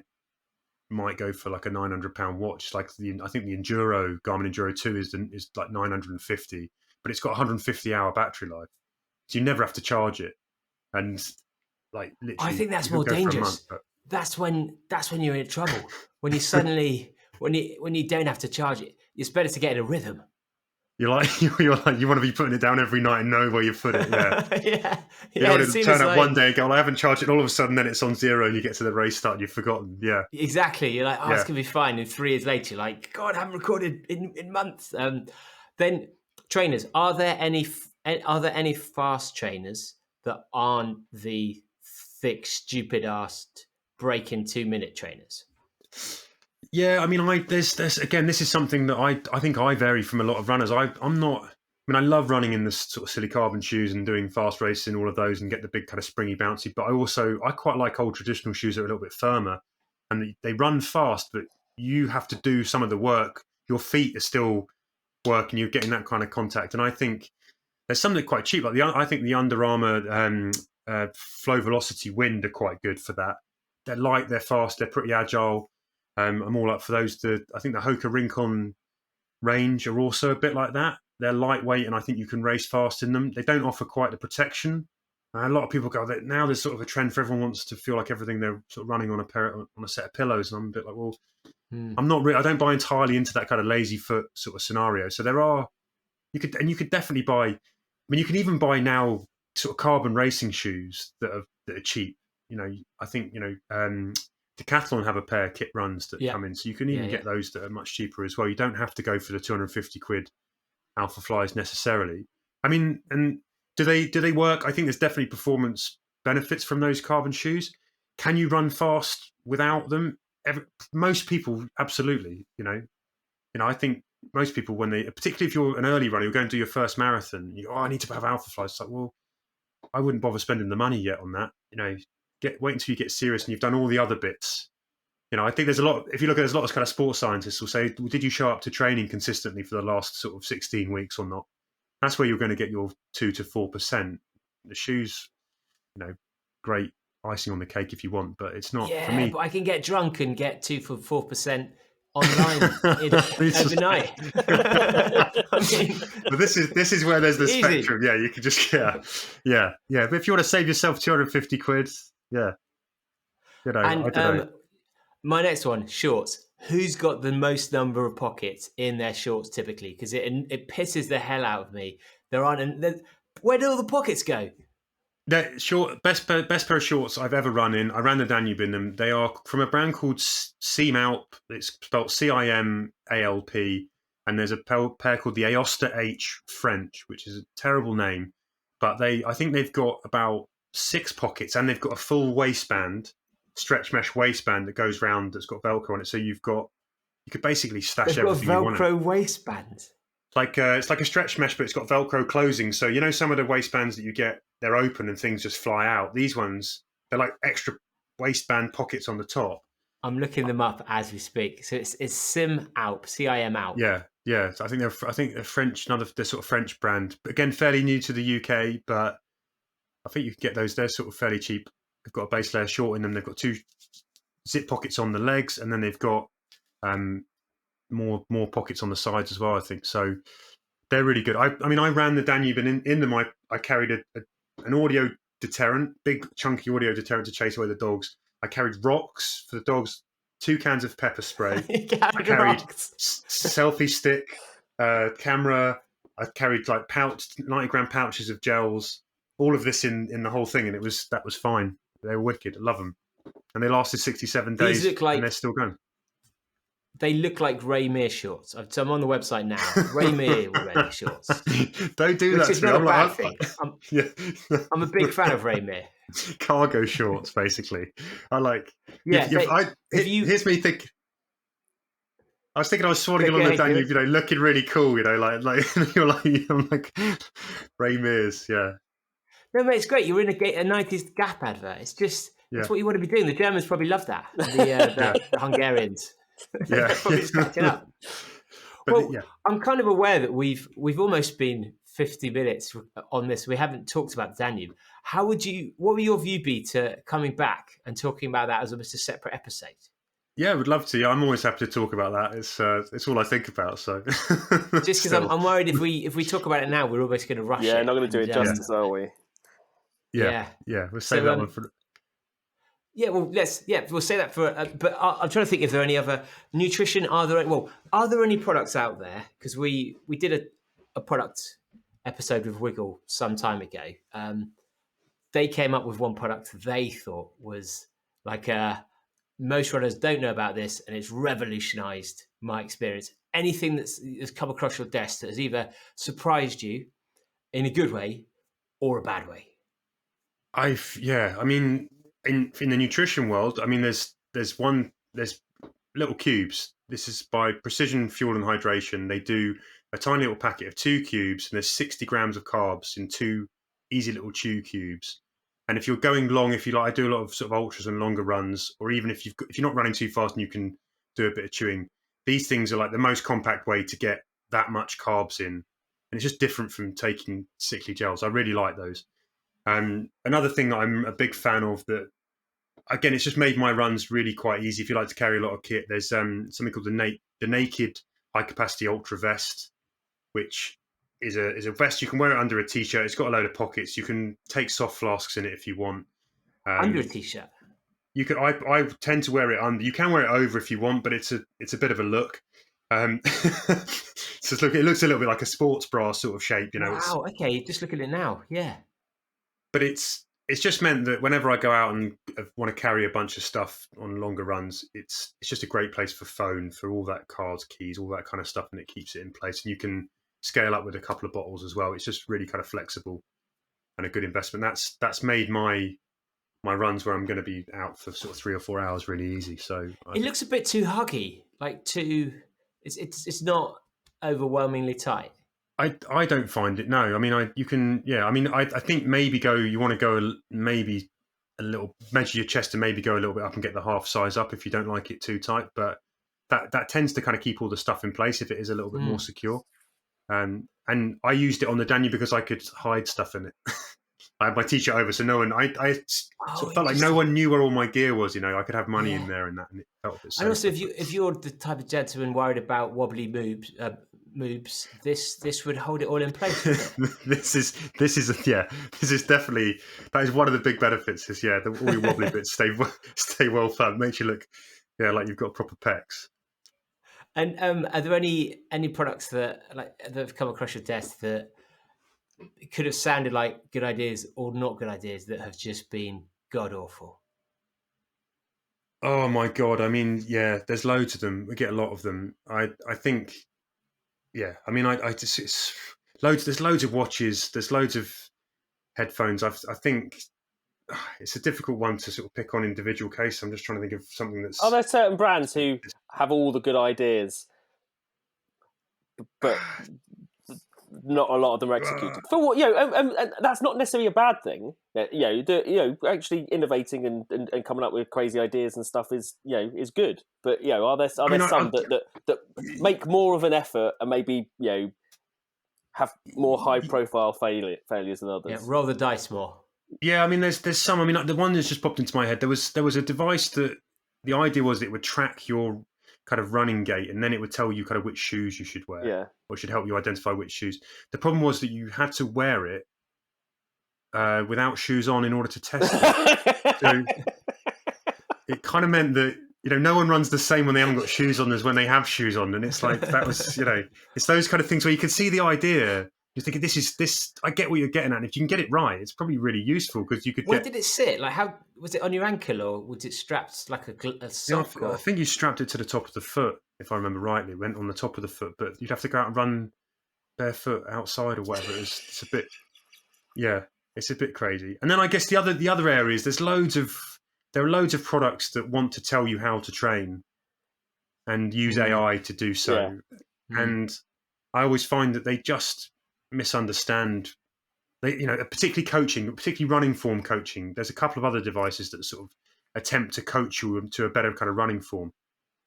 might go for like a £900 watch. Like I think the Garmin Enduro 2 is like 950, but it's got 150 hour battery life, so you never have to charge it. And like, literally, I think that's more dangerous. That's when you're in trouble. When you suddenly when you don't have to charge it, it's better to get in a rhythm. You want to be putting it down every night and know where you put it. Yeah. You want to turn up one day and go, I haven't charged it, and all of a sudden then it's on 0 and you get to the race start and you've forgotten. Yeah. Exactly. You're like, it's going to be fine. And 3 years later, you're like, God, I haven't recorded in months. Then trainers, are there any fast trainers that aren't the thick, stupid-assed break-in 2-minute trainers? Yeah, I mean, there's again, this is something that I think I vary from a lot of runners. I'm not. I mean, I love running in the sort of silly carbon shoes and doing fast racing, all of those, and get the big kind of springy, bouncy. But I quite like old traditional shoes that are a little bit firmer, and they run fast, but you have to do some of the work. Your feet are still working. You're getting that kind of contact, and I think there's something quite cheap. Like I think the Under Armour Flow Velocity Wind are quite good for that. They're light, they're fast, they're pretty agile. I'm all up for those. I think the Hoka Rincon range are also a bit like that. They're lightweight, and I think you can race fast in them. They don't offer quite the protection. A lot of people go, now there's sort of a trend for everyone wants to feel like everything they're sort of running on a set of pillows, and I'm a bit like, well, I'm not really. I don't buy entirely into that kind of lazy foot sort of scenario. So you could definitely buy. I mean, you can even buy now sort of carbon racing shoes that are cheap. I think Decathlon have a pair of kit runs that come in, so you can even get those that are much cheaper as well. You don't have to go for the 250 quid Alpha Flies necessarily. I mean, and do they work? I think there's definitely performance benefits from those carbon shoes. Can you run fast without them? Most people, absolutely. I think most people, particularly if you're an early runner, you're going to do your first marathon, I need to have Alpha Flies. It's like, well, I wouldn't bother spending the money yet on that. Wait until you get serious and you've done all the other bits. I think there's a lot. If you look at, there's a lot of kind of sports scientists will say, well, did you show up to training consistently for the last sort of 16 weeks or not? That's where you're going to get your 2 to 4%. The shoes, great icing on the cake if you want, but it's not for me. But I can get drunk and get 2 for 4% online overnight. But this is where there's the easy spectrum. Yeah, you can just yeah. But if you want to save yourself 250 quid, I don't know. My next one, shorts. Who's got the most number of pockets in their shorts typically? Because it pisses the hell out of me. Where do all the pockets go? Best pair of shorts I've ever run in. I ran the Danube in them. They are from a brand called Cimalp. It's spelled Cimalp, and there's a pair called the Aosta H French, which is a terrible name. But I think they've got about 6 pockets, and they've got a full waistband, stretch mesh waistband that goes round, that's got Velcro on it. So you could basically stash everything you want. Velcro waistband. It's like a stretch mesh, but it's got Velcro closing. So some of the waistbands that you get, they're open and things just fly out. These ones, they're like extra waistband pockets on the top. I'm looking them up as we speak. So it's Cimalp, Cimalp. Yeah. So I think they're French, they're sort of French brand. Again, fairly new to the UK, but I think you can get those. They're sort of fairly cheap. They've got a base layer short in them. They've got 2 zip pockets on the legs, and then they've got more pockets on the sides as well, I think. So they're really good. I ran the Danube, and in them I carried an audio deterrent, big chunky audio deterrent to chase away the dogs. I carried rocks for the dogs, 2 cans of pepper spray. I carried selfie stick, camera. I carried like 90-gram pouches of gels. All of this in the whole thing, and that was fine. They were wicked. I love them, and they lasted 67 days, and they're still going. They look like Raymere shorts. So I'm on the website now. Raymere already shorts. Don't do that. Which is not a bad thing. I'm a big fan of Raymere. Cargo shorts, basically. I like. Yeah. Here's me think. I was thinking I was swanning along the Danube, looking really cool, like you're like I'm like Raymere's, yeah. No, mate, it's great. You're in a 90s Gap advert. It's just it's what you want to be doing. The Germans probably love that. The Hungarians. Yeah, probably catching up. I'm kind of aware that we've almost been 50 minutes on this. We haven't talked about the Danube. What would your view be to coming back and talking about that as almost a separate episode? Yeah, I would love to. Yeah, I'm always happy to talk about that. It's all I think about. So just because I'm worried if we talk about it now, we're almost going to rush it. Yeah, not going to do it justice, are we? Yeah. We'll save that one for. Yeah, well, we'll say that for. But I'm trying to think if there are any other nutrition. Are there any products out there? Because we did a product episode with Wiggle some time ago. They came up with one product they thought was like most runners don't know about this, and it's revolutionised my experience. Anything that's come across your desk that has either surprised you in a good way or a bad way. In the nutrition world, there's little cubes. This is by Precision Fuel and Hydration. They do a tiny little packet of 2 cubes, and there's 60 grams of carbs in 2 easy little chew cubes. And if you're going long, if you like, I do a lot of sort of ultras and longer runs, or even if you're not running too fast and you can do a bit of chewing, these things are like the most compact way to get that much carbs in. And it's just different from taking sickly gels. I really like those. Another thing that I'm a big fan of that, again, it's just made my runs really quite easy. If you like to carry a lot of kit, there's something called the Naked High Capacity Ultra Vest, which is a vest. You can wear it under a t-shirt. It's got a load of pockets. You can take soft flasks in it if you want. Under a t-shirt? You could. I tend to wear it under. You can wear it over if you want, but it's a bit of a look. So it looks a little bit like a sports bra sort of shape. Wow. Okay, just look at it now. Yeah. But it's just meant that whenever I go out and want to carry a bunch of stuff on longer runs, it's just a great place for phone, for all that, cards, keys, all that kind of stuff, and it keeps it in place. And you can scale up with a couple of bottles as well. It's just really kind of flexible and a good investment. That's made my runs where I'm going to be out for sort of 3 or 4 hours really easy. So it looks a bit too huggy, like it's not overwhelmingly tight. I don't find it. No, I mean, I think maybe you want to go maybe a little, measure your chest and maybe go a little bit up and get the half size up if you don't like it too tight. But that tends to kind of keep all the stuff in place if it is a little bit more secure. And I used it on the Danube because I could hide stuff in it. I had my t-shirt over, so no one. I sort of felt like no one knew where all my gear was. You know, I could have money in there and that, and it felt a bit safer. And also, if you're the type of gentleman worried about wobbly moves, this would hold it all in place. This is definitely, that is one of the big benefits. Is all your wobbly bits stay well flat, makes you look like you've got proper pecs. And are there any products that have come across your desk that could have sounded like good ideas or not good ideas that have just been god awful? Oh my god! I mean, there's loads of them. We get a lot of them. I think, I mean, I just, it's loads. There's loads of watches. There's loads of headphones. I think it's a difficult one to sort of pick on individual case. I'm just trying to think of something that's. Are there certain brands who have all the good ideas, but not a lot of them are executed? For what, and that's not necessarily a bad thing. Actually innovating and coming up with crazy ideas and stuff is good. But are there some that make more of an effort and maybe have more high profile failures than others? Yeah, roll the dice more. Yeah, I mean, there's some. I mean, the one that's just popped into my head. There was a device that the idea was it would track your kind of running gait, and then it would tell you kind of which shoes you should wear, or should help you identify which shoes. The problem was that you had to wear it without shoes on in order to test it. So it kind of meant that no one runs the same when they haven't got shoes on as when they have shoes on, and it's like that was it's those kind of things where you can see the idea. You're thinking, this. I get what you're getting at. And if you can get it right, it's probably really useful because you could. Where did it sit? Like, how was it on your ankle, or was it strapped like a sock? I think you strapped it to the top of the foot, if I remember rightly. It went on the top of the foot, but you'd have to go out and run barefoot outside or whatever. It's a bit, it's a bit crazy. And then I guess the other areas, there are loads of products that want to tell you how to train and use AI to do so, and I always find that they just misunderstand. Particularly coaching, particularly running form coaching. There's a couple of other devices that sort of attempt to coach you to a better kind of running form,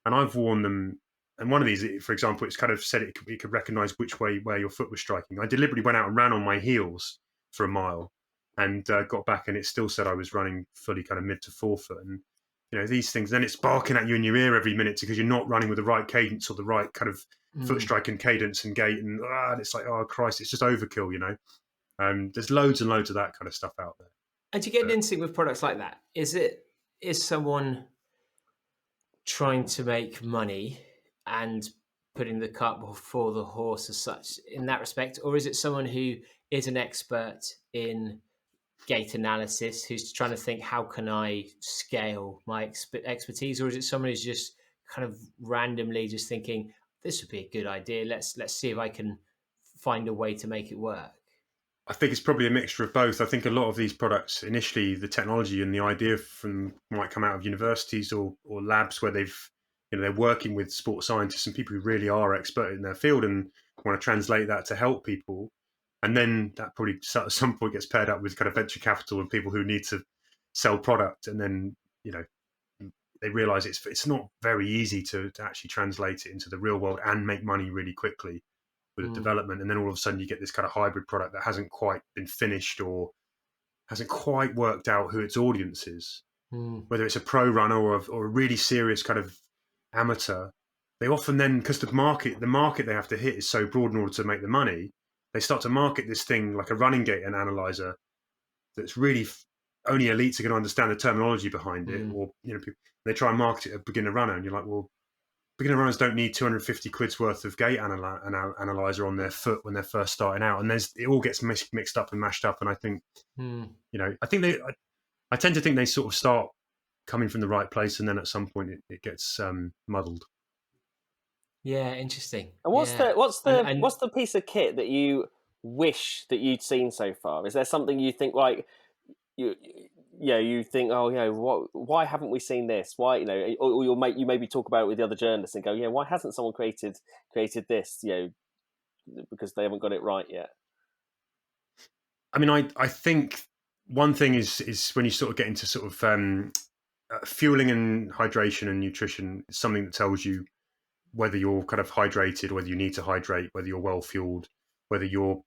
and I've worn them. And one of these, for example, it's kind of said it could recognize where your foot was striking. I deliberately went out and ran on my heels for a mile, and got back, and it still said I was running fully kind of mid to forefoot. And these things. Then it's barking at you in your ear every minute because you're not running with the right cadence or the right kind of foot striking cadence and gait, and it's like, oh Christ, it's just overkill. There's loads and loads of that kind of stuff out there. And to get an instinct with products like that, is someone trying to make money and putting the cart before the horse as such in that respect, or is it someone who is an expert in gait analysis who's trying to think, how can I scale my expertise, or is it someone who's just kind of randomly just thinking, this would be a good idea, let's see if I can find a way to make it work? I think it's probably a mixture of both. I think a lot of these products, initially, the technology and the idea might come out of universities or labs where they're working with sports scientists and people who really are expert in their field and want to translate that to help people. And then that probably at some point gets paired up with kind of venture capital and people who need to sell product. And then, they realize it's not very easy to actually translate it into the real world and make money really quickly with a development. And then all of a sudden you get this kind of hybrid product that hasn't quite been finished or hasn't quite worked out who its audience is, whether it's a pro runner or a really serious kind of amateur. They often then, because the market they have to hit is so broad in order to make the money, they start to market this thing like a running gait and analyzer that's really only elites are going to understand the terminology behind it, or people, they try and market it a beginner runner, and you're like, well, beginner runners don't need 250 quid's worth of gait analyzer on their foot when they're first starting out, and it all gets mixed up and mashed up. And I think, I tend to think they sort of start coming from the right place, and then at some point it gets muddled. Yeah, interesting. And what's the piece of kit that you wish that you'd seen so far? Is there something you think like you think, oh, why haven't we seen this? Why, or you maybe talk about it with the other journalists and go, why hasn't someone created this? Because they haven't got it right yet. I mean, I think one thing is when you sort of get into sort of fueling and hydration and nutrition, is something that tells you whether you're kind of hydrated, whether you need to hydrate, whether you're well fueled, whether you're,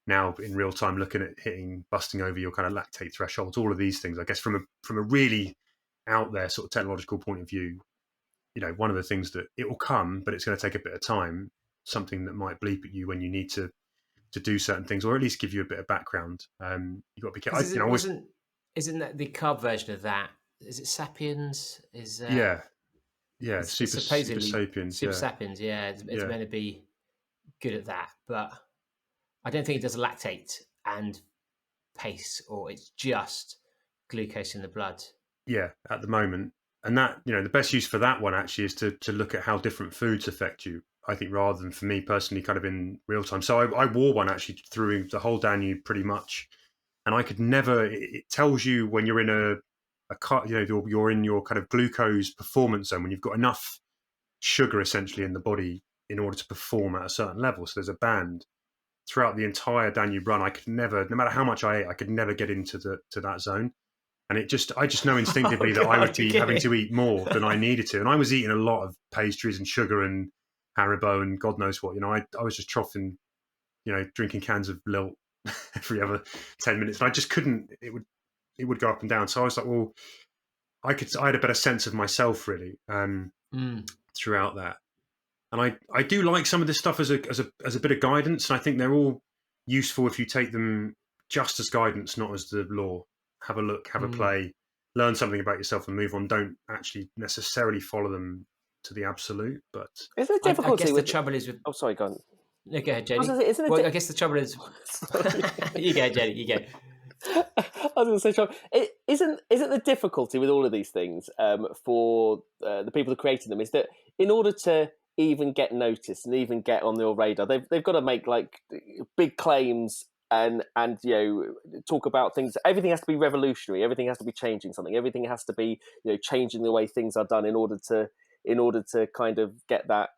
now in real time looking at busting over your kind of lactate thresholds, all of these things. I guess from a really out there sort of technological point of view, one of the things that it will come, but it's going to take a bit of time, something that might bleep at you when you need to do certain things, or at least give you a bit of background. You've got to be careful. Isn't that the carb version of that? Is it Sapiens? Yeah, Super Sapiens. Super Sapiens, yeah. It's meant to be good at that, but I don't think it does lactate and pace, or it's just glucose in the blood. Yeah, at the moment. And that, the best use for that one actually is to look at how different foods affect you, I think, rather than for me personally kind of in real time. So I wore one actually through the whole Danube pretty much. And I could never, it tells you when you're in you're in your kind of glucose performance zone, when you've got enough sugar essentially in the body in order to perform at a certain level. So there's a band throughout the entire Danube run. I could never, no matter how much I ate, I could never get into that zone. And I just know instinctively that I would be having to eat more than I needed to. And I was eating a lot of pastries and sugar and Haribo and God knows what. I was just troughing, drinking cans of lilt every other 10 minutes. And I just couldn't, it would go up and down. So I was like, well, I had a better sense of myself really throughout that. And I do like some of this stuff as a bit of guidance. And I think they're all useful if you take them just as guidance, not as the law. Have a look, have a play, learn something about yourself and move on. Don't actually necessarily follow them to the absolute. But is there difficulty I guess the trouble is with... Oh, sorry, go on. No, go ahead, Jody. I guess the trouble is... You go, Jody, you go. I was going to say, isn't the difficulty with all of these things for the people who created them is that in order to even get noticed and even get on your radar, they've got to make like big claims and talk about things. Everything has to be revolutionary. Everything has to be changing something. Everything has to be changing the way things are done in order to kind of get that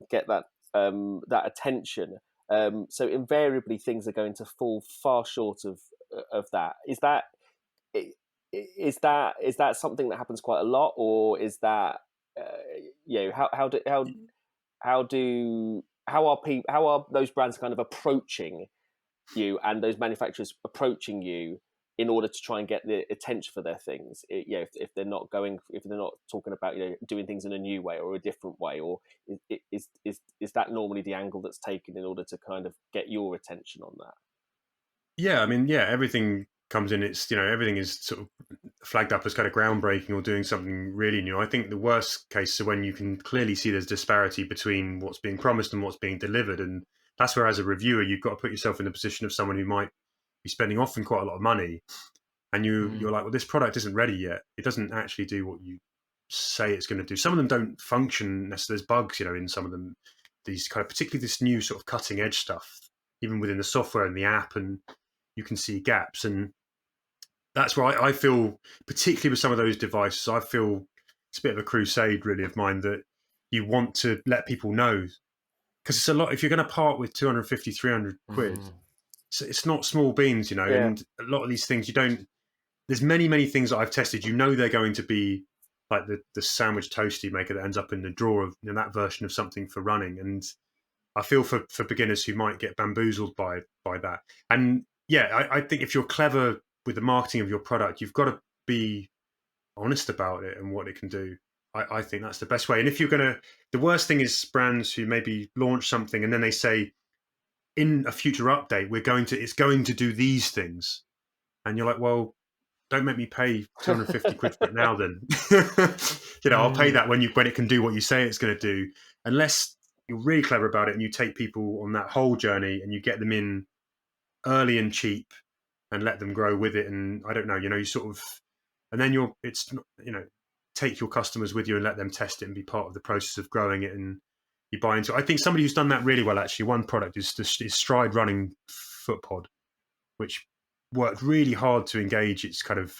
attention. So invariably things are going to fall far short of that. Is that something that happens quite a lot, or is that how are those brands kind of approaching you and those manufacturers approaching you in order to try and get the attention for their things? If they're not talking about doing things in a new way or a different way, or is that normally the angle that's taken in order to kind of get your attention on that? Yeah, I mean, everything comes in. It's everything is sort of flagged up as kind of groundbreaking or doing something really new. I think the worst case is when you can clearly see there's disparity between what's being promised and what's being delivered, and that's where, as a reviewer, you've got to put yourself in the position of someone who might be spending often quite a lot of money, and you're like, well, this product isn't ready yet. It doesn't actually do what you say it's going to do. Some of them don't function necessarily. There's bugs, in some of them. These kind of, particularly this new sort of cutting edge stuff, even within the software and the app, and you can see gaps. And that's where I feel, particularly with some of those devices, I feel it's a bit of a crusade really of mine that you want to let people know, because it's a lot. If you're going to part with 250, 300 quid, it's not small beans, and a lot of these things there's many things that I've tested, they're going to be like the sandwich toasty maker that ends up in the drawer of that version of something for running. And I feel for beginners who might get bamboozled by that. And I think if you're clever with the marketing of your product, you've got to be honest about it and what it can do. I think that's the best way. And if you're the worst thing is brands who maybe launch something and then they say, in a future update, it's going to do these things. And you're like, well, don't make me pay 250 quid for it now then. I'll pay that when it can do what you say it's going to do. Unless you're really clever about it and you take people on that whole journey and you get them in early and cheap and let them grow with it. And I don't know, you sort of, and then it's take your customers with you and let them test it and be part of the process of growing it, and you buy into it. I think somebody who's done that really well, actually, one product is Stride Running Foot Pod, which worked really hard to engage its kind of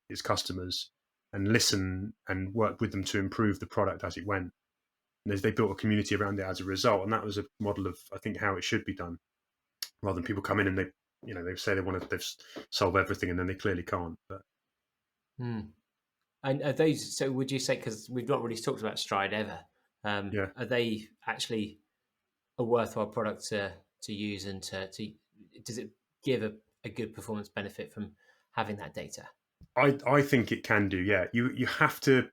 its customers and listen and work with them to improve the product as it went. And they built a community around it as a result, and that was a model of, I think, how it should be done, rather than people come in and they say they solve everything, and then they clearly can't. But And are those, so would you say, because we've not really talked about Stride ever, are they actually a worthwhile product to use, and to does it give a good performance benefit from having that data? I think it can do, yeah. You have to,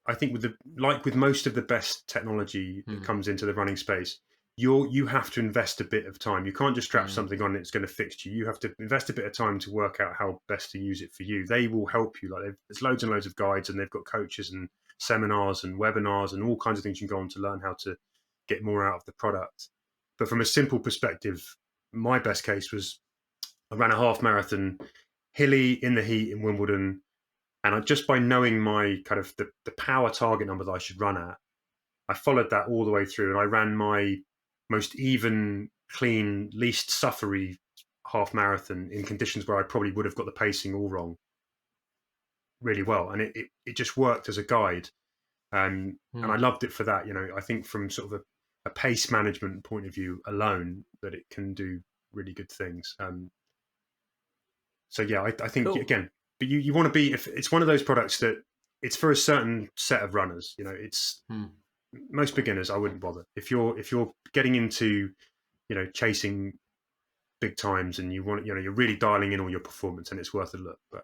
I think with most of the best technology that comes into the running space, you have to invest a bit of time. You can't just strap something on and it's going to fix you. You have to invest a bit of time to work out how best to use it for you. They will help you. Like, there's loads and loads of guides, and they've got coaches and seminars and webinars and all kinds of things you can go on to learn how to get more out of the product. But from a simple perspective, my best case was I ran a half marathon, hilly in the heat in Wimbledon, and just by knowing my kind of the power target number that I should run at, I followed that all the way through, and I ran my most even, clean, least suffery half marathon in conditions where I probably would have got the pacing all wrong really well. And it just worked as a guide. And I loved it for that. I think from sort of a pace management point of view alone, that it can do really good things. So yeah, I think, cool. Again, but you want to be, if it's one of those products that it's for a certain set of runners, it's most beginners, I wouldn't bother. If you're getting into, chasing big times, and you want, you're really dialing in all your performance, and it's worth a look. But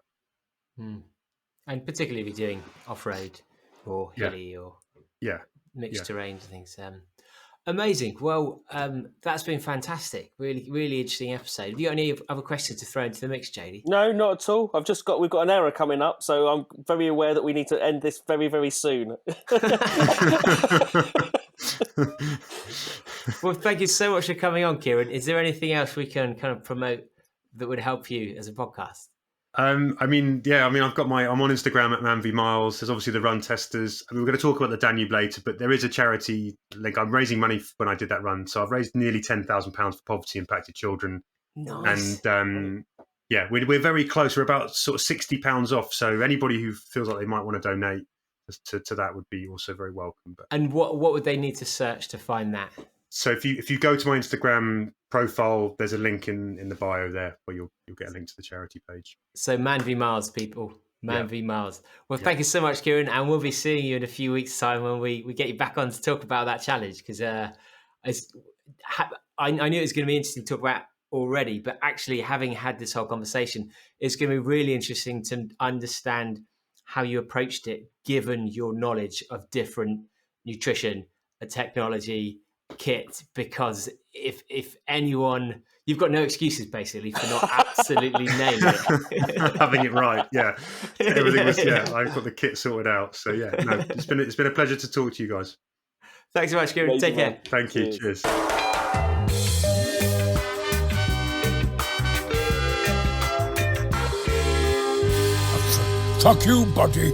and particularly if you're doing off-road or hilly or mixed terrain and things. Amazing. Well, that's been fantastic. Really, really interesting episode. Have you got any other questions to throw into the mix, Jody? No, not at all. We've got an error coming up, so I'm very aware that we need to end this very, very soon. Well, thank you so much for coming on, Kieran. Is there anything else we can kind of promote that would help you as a podcast? I'm on Instagram at manvmiles. There's obviously the run testers. We're going to talk about the Danube later, but there is a charity link. I'm raising money when I did that run, so I've raised nearly £10,000 for poverty impacted children. Nice. And we're very close. We're about sort of £60 off. So anybody who feels like they might want to donate to that would be also very welcome. And what would they need to search to find that? So if you go to my Instagram profile, there's a link in the bio there where you'll get a link to the charity page. So Man v Miles, people. Man v Miles. Well, thank you so much, Kieran, and we'll be seeing you in a few weeks' time when we get you back on to talk about that challenge, because I knew it was going to be interesting to talk about already, but actually having had this whole conversation, it's going to be really interesting to understand how you approached it, given your knowledge of different nutrition, technology, kit, because if anyone, you've got no excuses basically for not absolutely nailing it. Having it right, everything was I've got the kit sorted out. So it's been a pleasure to talk to you guys. Thanks so much, Kieran. Take care. Thank you. Cheers. Fuck you, buddy.